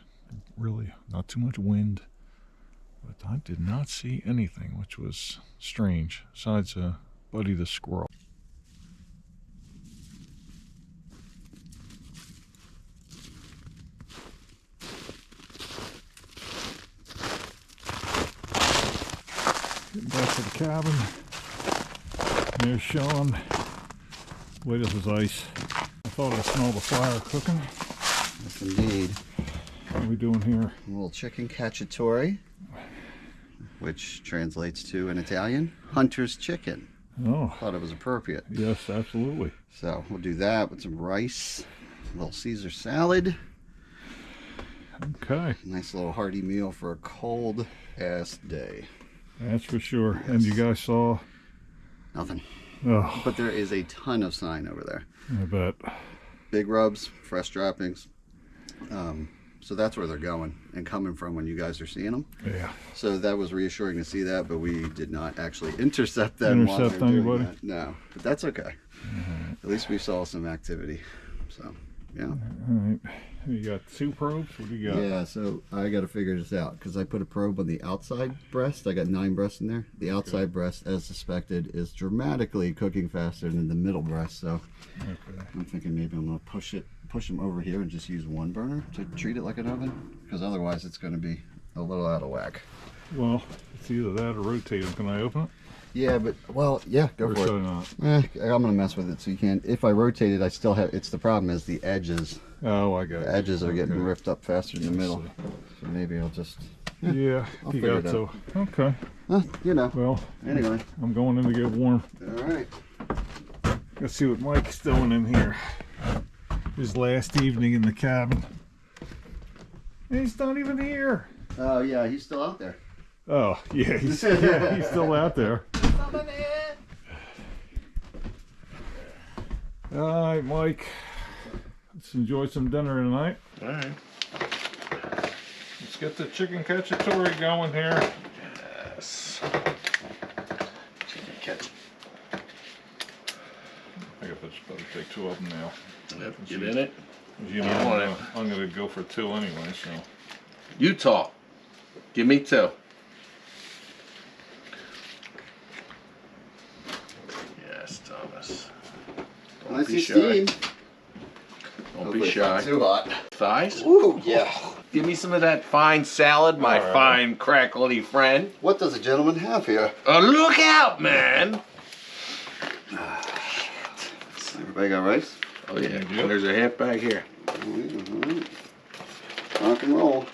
Really not too much wind. But I did not see anything, which was strange, besides Buddy the squirrel. Getting back to the cabin. There's Shawn. Boy, this is ice. I thought I smelled the fire cooking. Yes, indeed. What are we doing here? A little chicken cacciatore, which translates to, in Italian, hunter's chicken. Oh. Thought it was appropriate. Yes, absolutely. So we'll do that with some rice, a little Caesar salad. Okay. Nice little hearty meal for a cold-ass day. That's for sure. Yes. And you guys saw? Nothing. Oh, But there is a ton of sign over there. I bet. Big rubs, fresh droppings. So that's where they're going and coming from when you guys are seeing them. Yeah. So that was reassuring to see that, but we did not actually intercept them. Intercept anybody? That. No, but that's okay. At least we saw some activity. So, yeah. All right. You got 2 probes? What do you got? Yeah, so I got to figure this out because I put a probe on the outside breast. I got 9 breasts in there. The outside breast, as suspected, is dramatically cooking faster than the middle breast. So I'm thinking maybe I'm going to push them over here and just use one burner to treat it like an oven, because otherwise it's going to be a little out of whack. Well, it's either that or rotate them. Can I open it? Yeah, but, well, yeah, go Or for should it. I not? I'm going to mess with it so you can. If I rotate it, I still have, it's the problem is the edges. Oh, I got it. The edges are getting Okay. ripped up faster in the middle. see. So maybe I'll just, Yeah, I'll you figure got it so. Okay. you know. Well, Anyway. I'm going in to get warm. All right. Let's see what Mike's doing in here. His last evening in the cabin. And he's not even here. Oh, yeah, he's still out there. Oh, yeah, he's still out there. All right, Mike. Let's enjoy some dinner tonight. All right. Let's get the chicken cacciatore going here. Yes. Chicken ketchup. I guess I better take 2 of them now. Yep, get in it. You know, I'm gonna go for 2 anyway, so. You talk. Give me 2. Yes, Thomas. Don't be shy. Don't be shy. Too hot. Thighs? Ooh, yeah. Give me some of that fine salad, my fine crackly friend. What does a gentleman have here? Look out, man! Everybody got rice? Oh yeah, there's a half bag here. Rock and roll.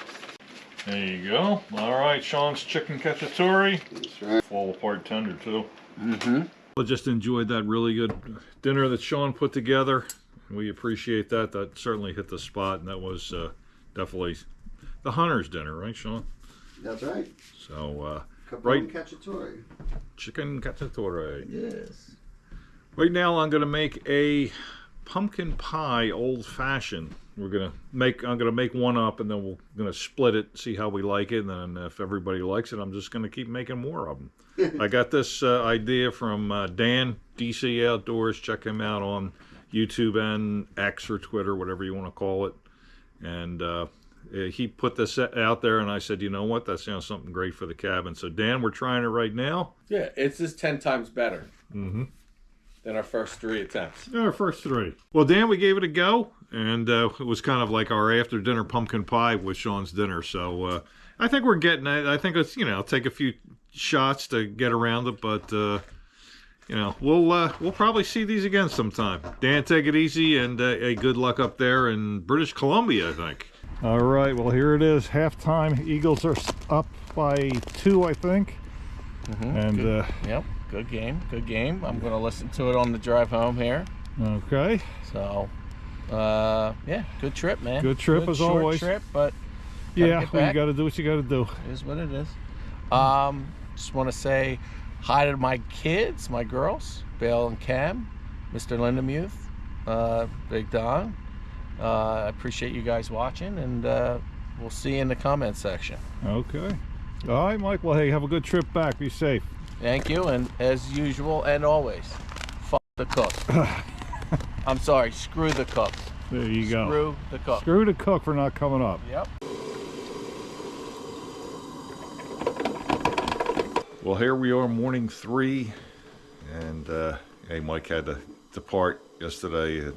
There you go. All right, Shawn's chicken cacciatore. That's right. Fall apart tender too. Mm-hmm. I just enjoyed that really good dinner that Shawn put together. We appreciate that. That certainly hit the spot, and that was definitely the hunter's dinner, right, Shawn? That's right. So, Right. Cacciatore. chicken cacciatore. Yes. Right now, I'm going to make a pumpkin pie old fashioned. I'm gonna make one up, and then we're gonna split it, see how we like it, and then if everybody likes it, I'm just gonna keep making more of them. I got this idea from Dan, DC Outdoors. Check him out on YouTube and X or Twitter, whatever you want to call it. And he put this out there, and I said, you know what, that sounds something great for the cabin. So Dan, we're trying it right now. Yeah, it's just 10 times better than our first 3 attempts. Our first 3. Well, Dan, we gave it a go, and it was kind of like our after dinner pumpkin pie with Shawn's dinner. So I think we're getting it. I think it's, it'll take a few shots to get around it, but we'll probably see these again sometime. Dan, take it easy, and good luck up there in British Columbia, I think. All right, well, here it is, halftime. Eagles are up by 2, I think. And good. Yep, good game. I'm going to listen to it on the drive home here. Okay. So, yeah, good trip, man. Good trip as always. Short trip, but yeah, you got to do what you got to do. It is what it is. Just want to say hi to my kids, my girls, Belle and Cam, Mr. Lindemuth, Big Don. I appreciate you guys watching, and we'll see you in the comment section. Okay. All right, Mike. Well, hey, have a good trip back. Be safe. Thank you, and as usual and always, fuck the cook. I'm sorry, screw the cook. There you go. Screw the cook. Screw the cook for not coming up. Yep. Well, here we are, morning 3, and hey, Mike had to depart yesterday.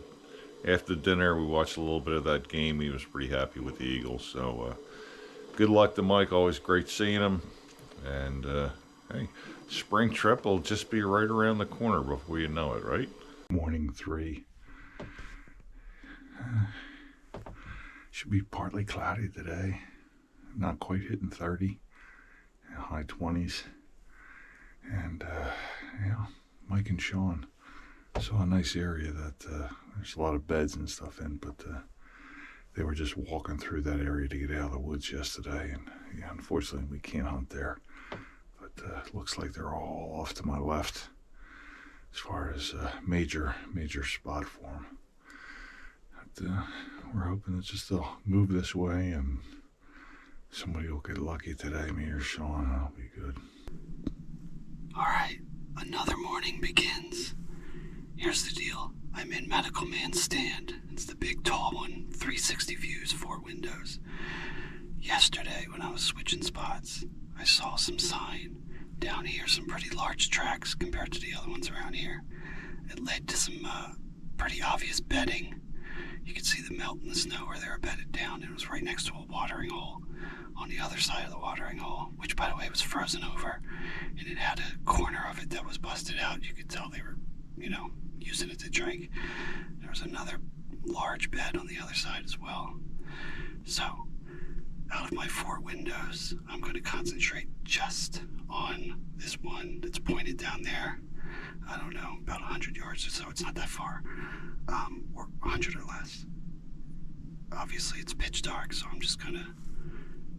After dinner, we watched a little bit of that game. He was pretty happy with the Eagles, so good luck to Mike. Always great seeing him, and hey, spring trip will just be right around the corner before you know it, right? Morning 3. Should be partly cloudy today, not quite hitting 30, high 20s. And Mike and Shawn saw a nice area that there's a lot of beds and stuff in, but they were just walking through that area to get out of the woods yesterday, and yeah, unfortunately we can't hunt there, but it looks like they're all off to my left as far as major spot for them. But we're hoping that just they'll move this way and somebody will get lucky today, me or Shawn. That'll be good. All right, another morning begins. Here's the deal. I'm in Medical Man's stand. It's the big tall one, 360 views, 4 windows. Yesterday, when I was switching spots, I saw some sign down here, some pretty large tracks compared to the other ones around here. It led to some pretty obvious bedding. You could see the melt in the snow where they were bedded down. It was right next to a watering hole on the other side of the watering hole, which, by the way, was frozen over, and it had a corner of it that was busted out. You could tell they were, using it to drink. There was another large bed on the other side as well. So, out of my 4 windows, I'm going to concentrate just on this one that's pointed down there. I don't know, about 100 yards or so. It's not that far, or 100 or less. Obviously, it's pitch dark, so I'm just going to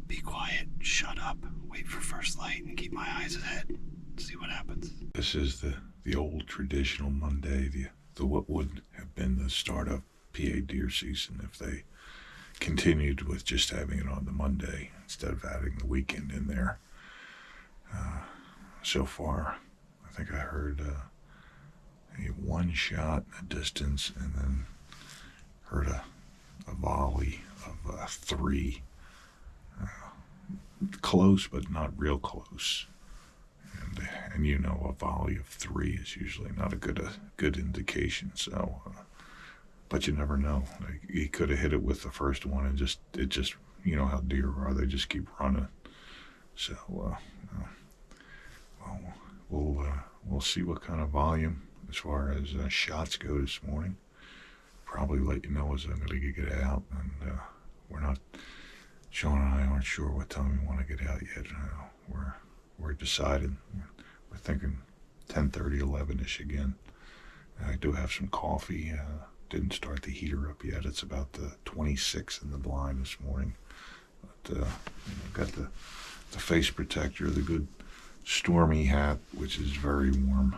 be quiet, shut up, wait for first light, and keep my eyes ahead. See what happens. This is the old traditional Monday, the what would have been the start of PA deer season if they continued with just having it on the Monday instead of adding the weekend in there. So far, I think I heard a 1 shot in the distance, and then heard a volley of 3. Close, but not real close. And a volley of 3 is usually not a good indication. So, but you never know. He could have hit it with the first one, and it just how deer are. They just keep running. So, we'll see what kind of volume as far as shots go this morning. Probably let you know as I'm going to get out, and Shawn and I aren't sure what time we want to get out yet. We're deciding. We're thinking 10:30, 11ish again. I do have some coffee. Didn't start the heater up yet. It's about 26 in the blind this morning. But I've got the face protector, the good Stormy hat, which is very warm.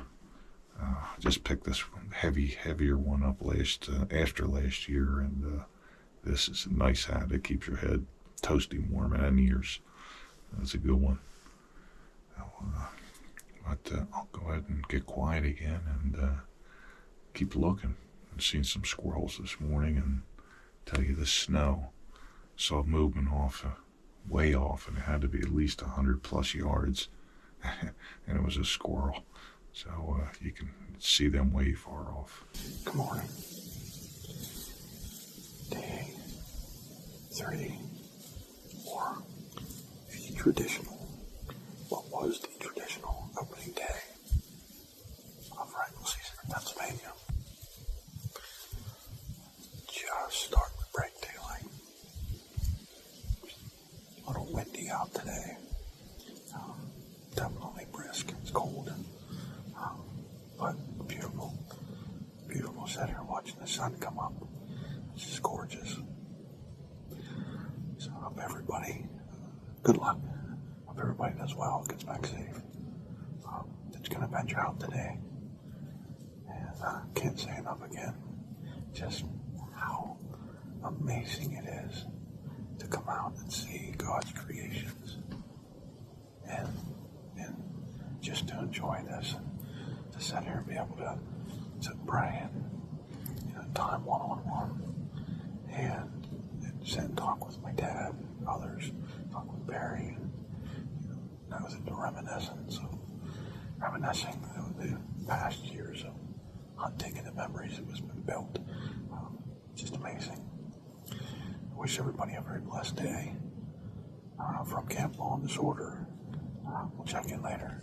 Just picked this heavier one up after last year, and this is a nice hat. It keeps your head toasty warm and ears. That's a good one. But I'll go ahead and get quiet again and keep looking. I've seen some squirrels this morning, and tell you the snow. Saw movement way off, and it had to be at least 100+ yards, and it was a squirrel. So you can see them way far off. Good morning. Day 3, or the traditional, what was the traditional opening day of rifle season in Pennsylvania. Just starting to break daylight. A little windy out today. Definitely brisk. It's cold. But beautiful. Beautiful set here watching the sun come up. It's just gorgeous. So I hope everybody, good luck. Hope everybody does well, gets back safe. That's going to venture out today. And can't say enough again. Just how amazing it is to come out and see God's creations. And just to enjoy this. To sit here and be able to pray and time one-on-one and sit and talk with my dad and others, talk with Barry, and know that the reminiscing of the past years of hunting and the memories that was been built. Just amazing. I wish everybody a very blessed day. From Camp Law and Disorder. We'll check in later.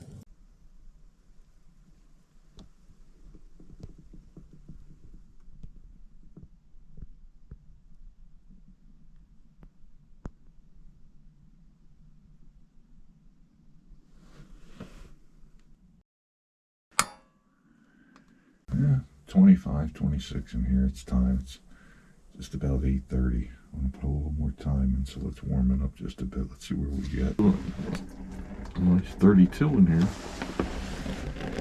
Yeah, 25, 26 in here. It's time. It's just about 8:30. I want to put a little more time in, so let's warm it up just a bit. Let's see where we get. Nice 32 in here.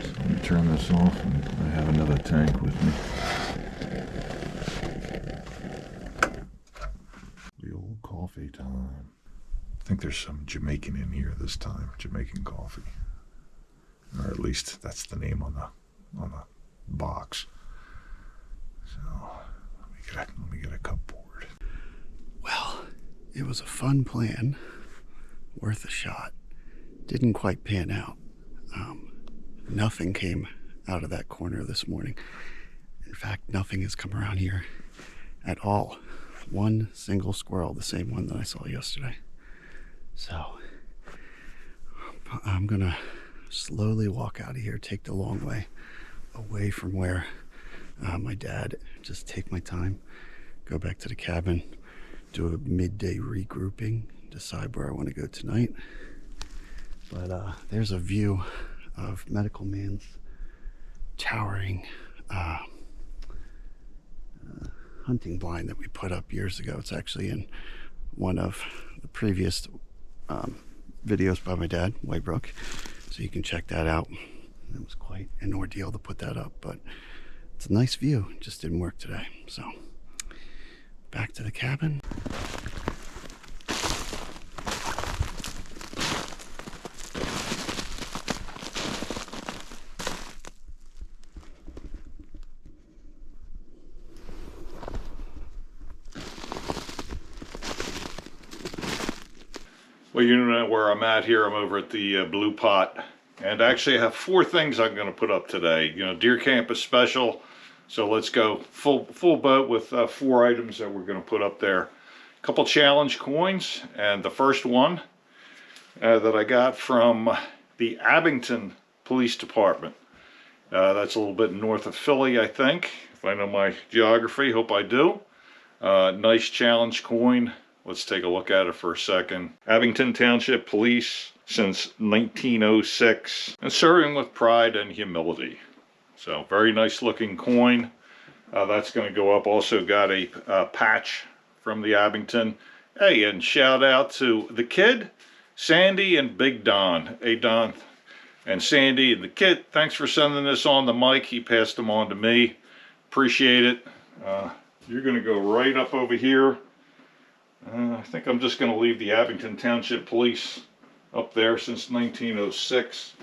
So let me turn this off, and I have another tank with me. The old coffee time. I think there's some Jamaican in here this time. Jamaican coffee, or at least that's the name on the box. So let me get a cup poured. Well, it was a fun plan, worth a shot. Didn't quite pan out. Nothing came out of that corner this morning. In fact, nothing has come around here at all. One single squirrel, the same one that I saw yesterday. So I'm gonna slowly walk out of here, take the long way away from where my dad, just take my time, go back to the cabin, do a midday regrouping, decide where I want to go tonight. But there's a view of Medical Man's towering hunting blind that we put up years ago. It's actually in one of the previous videos by my dad, Whitebrook, so you can check that out. It was quite an ordeal to put that up, but it's a nice view. It just didn't work today. So back to the cabin. Well, you know where I'm at here. I'm over at the Blue Pot, and actually I have 4 things I'm going to put up today. You know, deer camp is special, so let's go full boat with 4 items that we're going to put up there. A couple challenge coins, and the first one that I got from the Abington Police Department. That's a little bit north of Philly, I think, if I know my geography. Hope I do. Nice challenge coin. Let's take a look at it for a second. Abington Township Police since 1906, and serving with pride and humility. So very nice looking coin. That's going to go up. Also got a patch from the Abington. Hey, and shout out to the kid, Sandy, and Big Don. Hey Don, And Sandy and the kid, thanks for sending this on to Mike. He passed them on to me. Appreciate it. You're going to go right up over here. I think I'm just going to leave the Abington Township Police up there since 1906.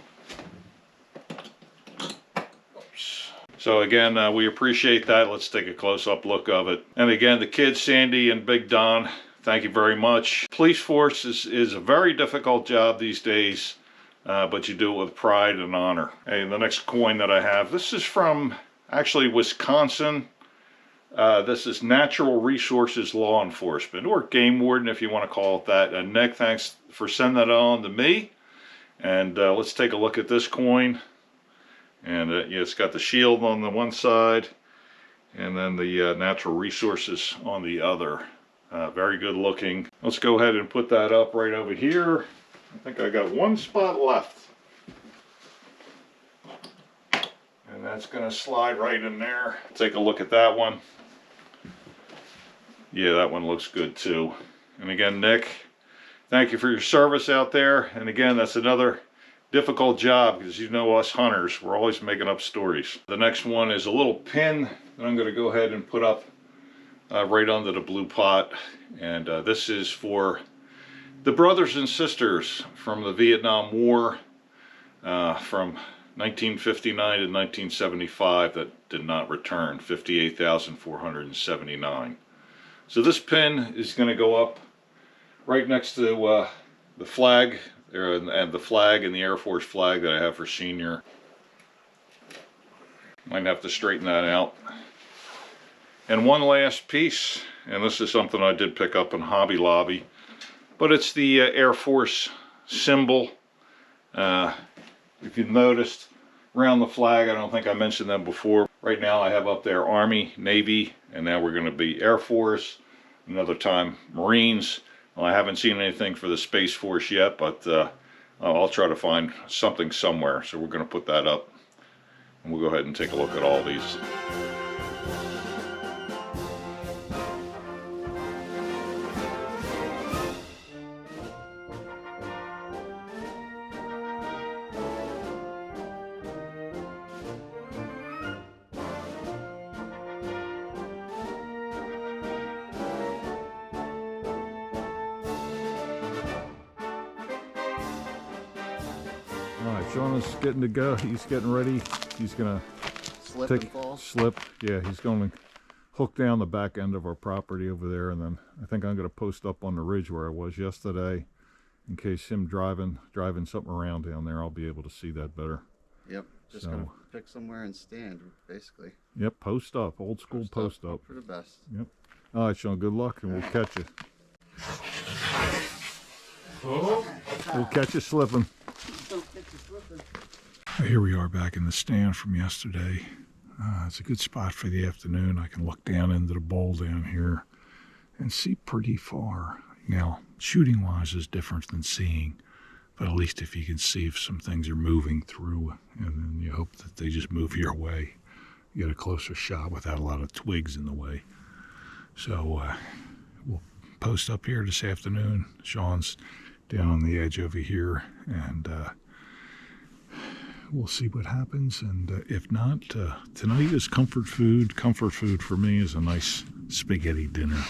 Oops. So again, we appreciate that. Let's take a close-up look of it. And again, the kids, Sandy and Big Don, thank you very much. Police force is a very difficult job these days, but you do it with pride and honor. Hey, the next coin that I have, this is from actually Wisconsin. This is Natural Resources Law Enforcement, or Game Warden if you want to call it that. And Nick, thanks for sending that on to me. And let's take a look at this coin. And yeah, it's got the shield on the one side, and then the Natural Resources on the other. Very good looking. Let's go ahead and put that up right over here. I think I got one spot left. And that's going to slide right in there. Take a look at that one. Yeah, that one looks good too. And again, Nick, thank you for your service out there. And again, that's another difficult job, because you know us hunters, we're always making up stories. The next one is a little pin that I'm going to go ahead and put up right under the blue pot. And this is for the brothers and sisters from the Vietnam War from 1959 to 1975 that did not return, 58,479. So this pin is going to go up right next to the flag, and the flag and the Air Force flag that I have for senior. Might have to straighten that out. And one last piece, and this is something I did pick up in Hobby Lobby, but it's the Air Force symbol. If you've noticed, around the flag, I don't think I mentioned them before. Right now I have up there Army, Navy, and now we're going to be Air Force, another time Marines. Well, I haven't seen anything for the Space Force yet, but I'll try to find something somewhere. So we're going to put that up, and we'll go ahead and take a look at all these. Shawn is getting to go. He's getting ready. He's gonna slip. Yeah, he's going to hook down the back end of our property over there, and then I think I'm going to post up on the ridge where I was yesterday, in case him driving something around down there. I'll be able to see that better. Yep. Just gonna pick somewhere and stand, basically. Yep. Post up. Old school post up. For the best. Yep. All right, Shawn. Good luck, and we'll catch you. We'll catch you slipping. Here we are back in the stand from yesterday. It's a good spot for the afternoon. I can look down into the bowl down here and see pretty far. Now, shooting wise is different than seeing, but at least if you can see if some things are moving through, and then you hope that they just move your way, you get a closer shot without a lot of twigs in the way. So we'll post up here this afternoon. Shawn's down on the edge over here, and we'll see what happens. And if not, tonight is comfort food. Comfort food for me is a nice spaghetti dinner.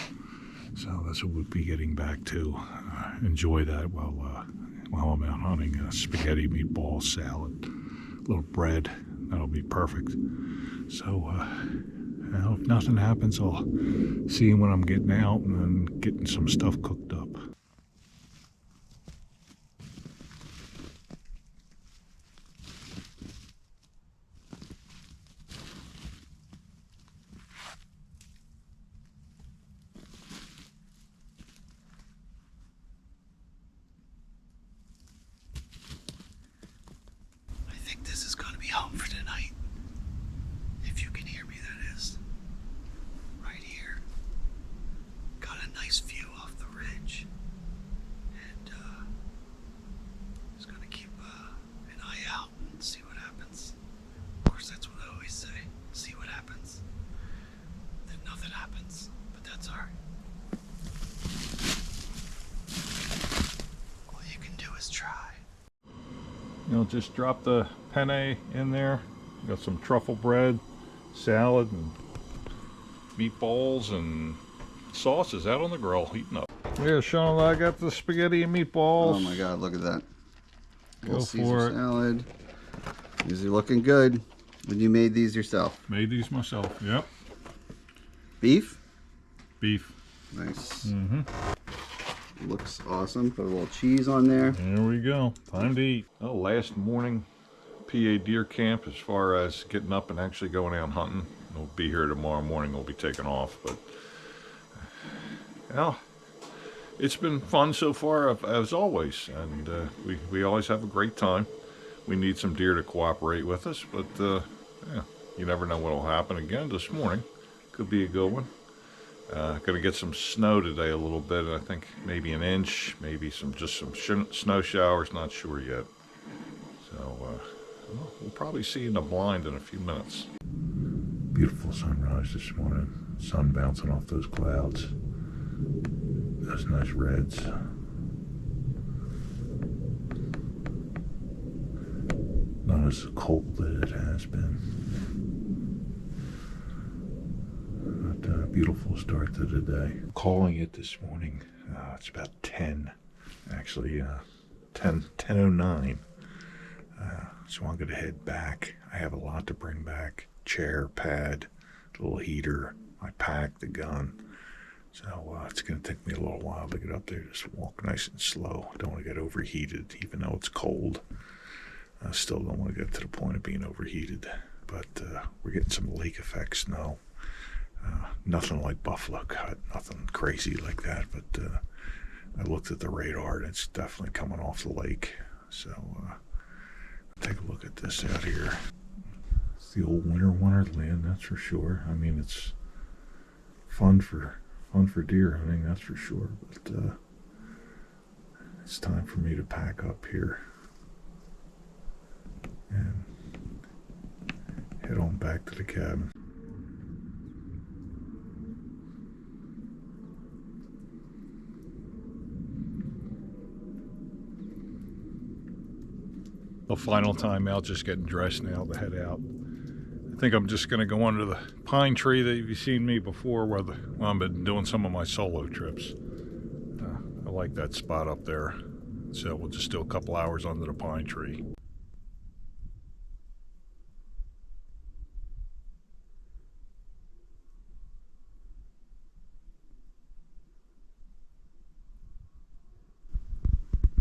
So that's what we'll be getting back to. Enjoy that while I'm out hunting. Spaghetti, meatball, salad, a little bread. That'll be perfect. So if nothing happens, I'll see you when I'm getting out and then getting some stuff cooked up. This is going to be home for tonight. If you can hear me, that is. Right here. Got a nice view off the ridge. And just going to keep an eye out and see what happens. Of course, that's what I always say. See what happens. Then nothing happens. But that's alright. All you can do is try. You know, just drop the penne in there. Got some truffle bread, salad, and meatballs and sauces out on the grill heating up. Yeah, Shawn, I got the spaghetti and meatballs. Oh my God, look at that. Go Little for Caesar it. salad. These are looking good. And you made these yourself? Made these myself, yep. Beef? Beef. Nice. Mm-hmm. Looks awesome. Put a little cheese on there. There we go. Time to eat. Well, last morning, PA deer camp as far as getting up and actually going out hunting. We'll be here tomorrow morning. We'll be taking off. But, well, it's been fun so far as always. And we always have a great time. We need some deer to cooperate with us. But, yeah, you never know what will happen again this morning. Could be a good one. Gonna get some snow today a little bit. I think maybe an inch, maybe some snow showers. Not sure yet. So we'll probably see you in the blind in a few minutes. Beautiful sunrise this morning. Sun bouncing off those clouds. Those nice reds. Not as cold as it has been. Beautiful start to the day. Calling it this morning. It's about 10. Actually, 10:09. So I'm going to head back. I have a lot to bring back. Chair, pad, little heater, my pack, the gun. So it's going to take me a little while to get up there. Just walk nice and slow. I don't want to get overheated, even though it's cold. I still don't want to get to the point of being overheated. But we're getting some lake effect snow. Nothing like buffalo cut, nothing crazy like that, but I looked at the radar and it's definitely coming off the lake. So take a look at this out here. It's the old winter wonderland, that's for sure. I mean, it's fun for deer hunting, that's for sure. But it's time for me to pack up here and head on back to the cabin. A final time out, just getting dressed now to head out. I think I'm just going to go under the pine tree that you've seen me before where I've been doing some of my solo trips. I like that spot up there. So we'll just do a couple hours under the pine tree.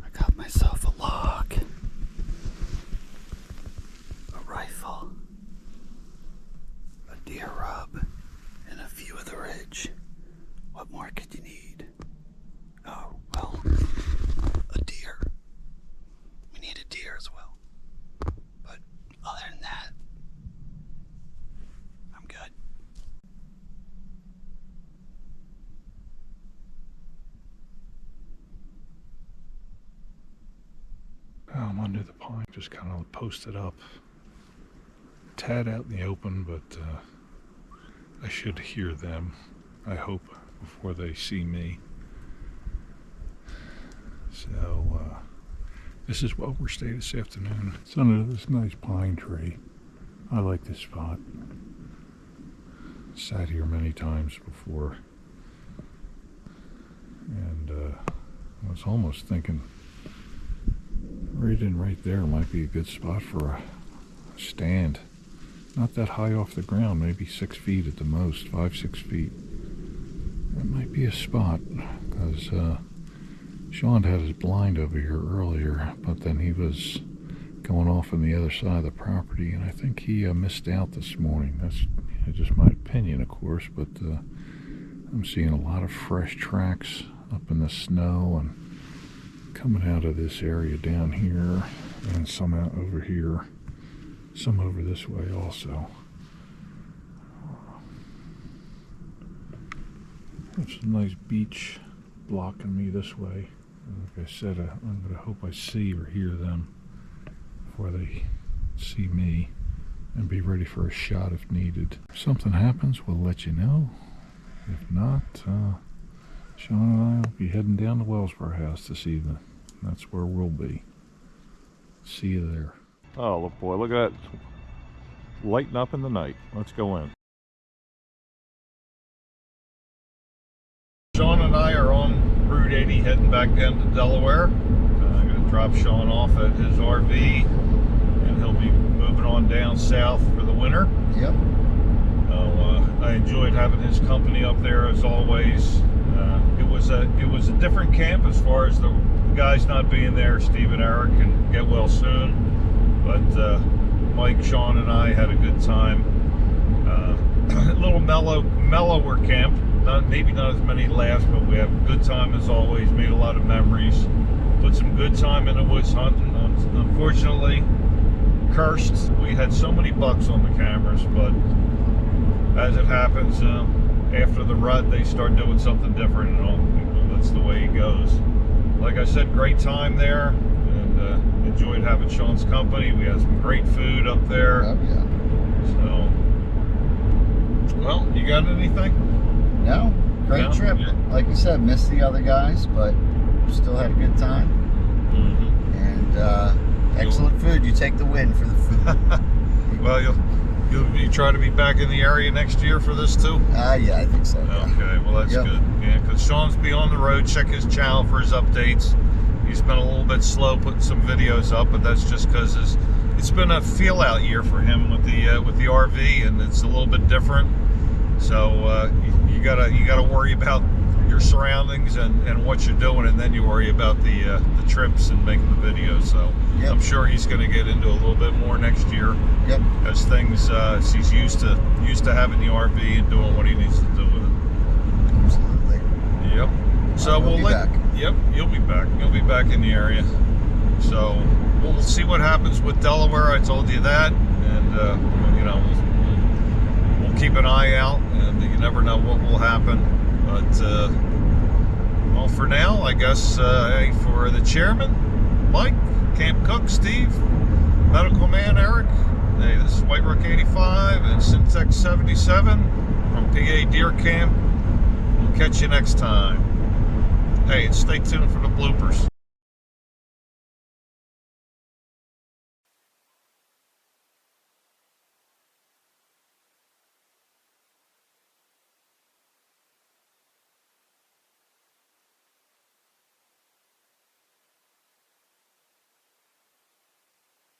I got myself a log. Rifle, a deer rub, and a view of the ridge. What more could you need? Oh, well, a deer. We need a deer as well. But other than that, I'm good. I'm under the pine, just kind of posted up. Tad out in the open, but I should hear them, I hope, before they see me. So this is where we're staying this afternoon. It's under this nice pine tree. I like this spot. Sat here many times before, and I was almost thinking right there might be a good spot for a stand. Not that high off the ground, maybe 6 feet at the most, 5-6 feet. That might be a spot, because Shawn had his blind over here earlier, but then he was going off on the other side of the property, and I think he missed out this morning. That's just my opinion, of course, but I'm seeing a lot of fresh tracks up in the snow and coming out of this area down here, and some out over here. Some over this way also. There's a nice beach blocking me this way. Like I said, I'm going to hope I see or hear them before they see me and be ready for a shot if needed. If something happens, we'll let you know. If not, Shawn and I will be heading down to Wellsboro House this evening. That's where we'll be. See you there. Oh, look, boy, look at that. Lighting up in the night. Let's go in. Shawn and I are on Route 80 heading back down to Delaware. I'm going to drop Shawn off at his RV, and he'll be moving on down south for the winter. Yep. I enjoyed having his company up there as always. It was a different camp as far as the guys not being there. Steve and Eric can get well soon, but Mike, Shawn, and I had a good time. A little mellower camp. Maybe not as many laughs, but we had a good time as always. Made a lot of memories. Put some good time in the woods hunting. Unfortunately, cursed. We had so many bucks on the cameras, but as it happens, after the rut, they start doing something different, and that's the way it goes. Like I said, great time there, and enjoyed having Shawn's company. We had some great food up there. Oh, yeah. So, well, you got anything? No, great No? trip. Yeah. Like you said, missed the other guys, but still had a good time. Mm-hmm. And excellent food. You take the win for the food. Well, you try to be back in the area next year for this too? Yeah, I think so. Yeah. Okay, well that's Yep. good. Yeah, because Shawn's be on the road. Check his channel for his updates. He's been a little bit slow putting some videos up, but that's just because it's been a feel out year for him with the RV, and it's a little bit different. So you gotta worry about your surroundings and what you're doing, and then you worry about the trips and making the videos. So Yep. I'm sure he's going to get into a little bit more next year. Yep. As things as he's used to having the RV and doing what he needs to do with it. Absolutely. Yep. So We'll be back. Yep, you'll be back. You'll be back in the area. So we'll see what happens with Delaware. I told you that, and we'll keep an eye out, and you never know what will happen. But well, for now, I guess hey, for the chairman, Mike, Camp Cook, Steve, Medical Man Eric. Hey, this is White Rook 85 and Syntex 77 from PA Deer Camp. We'll catch you next time. Hey, and stay tuned for the bloopers.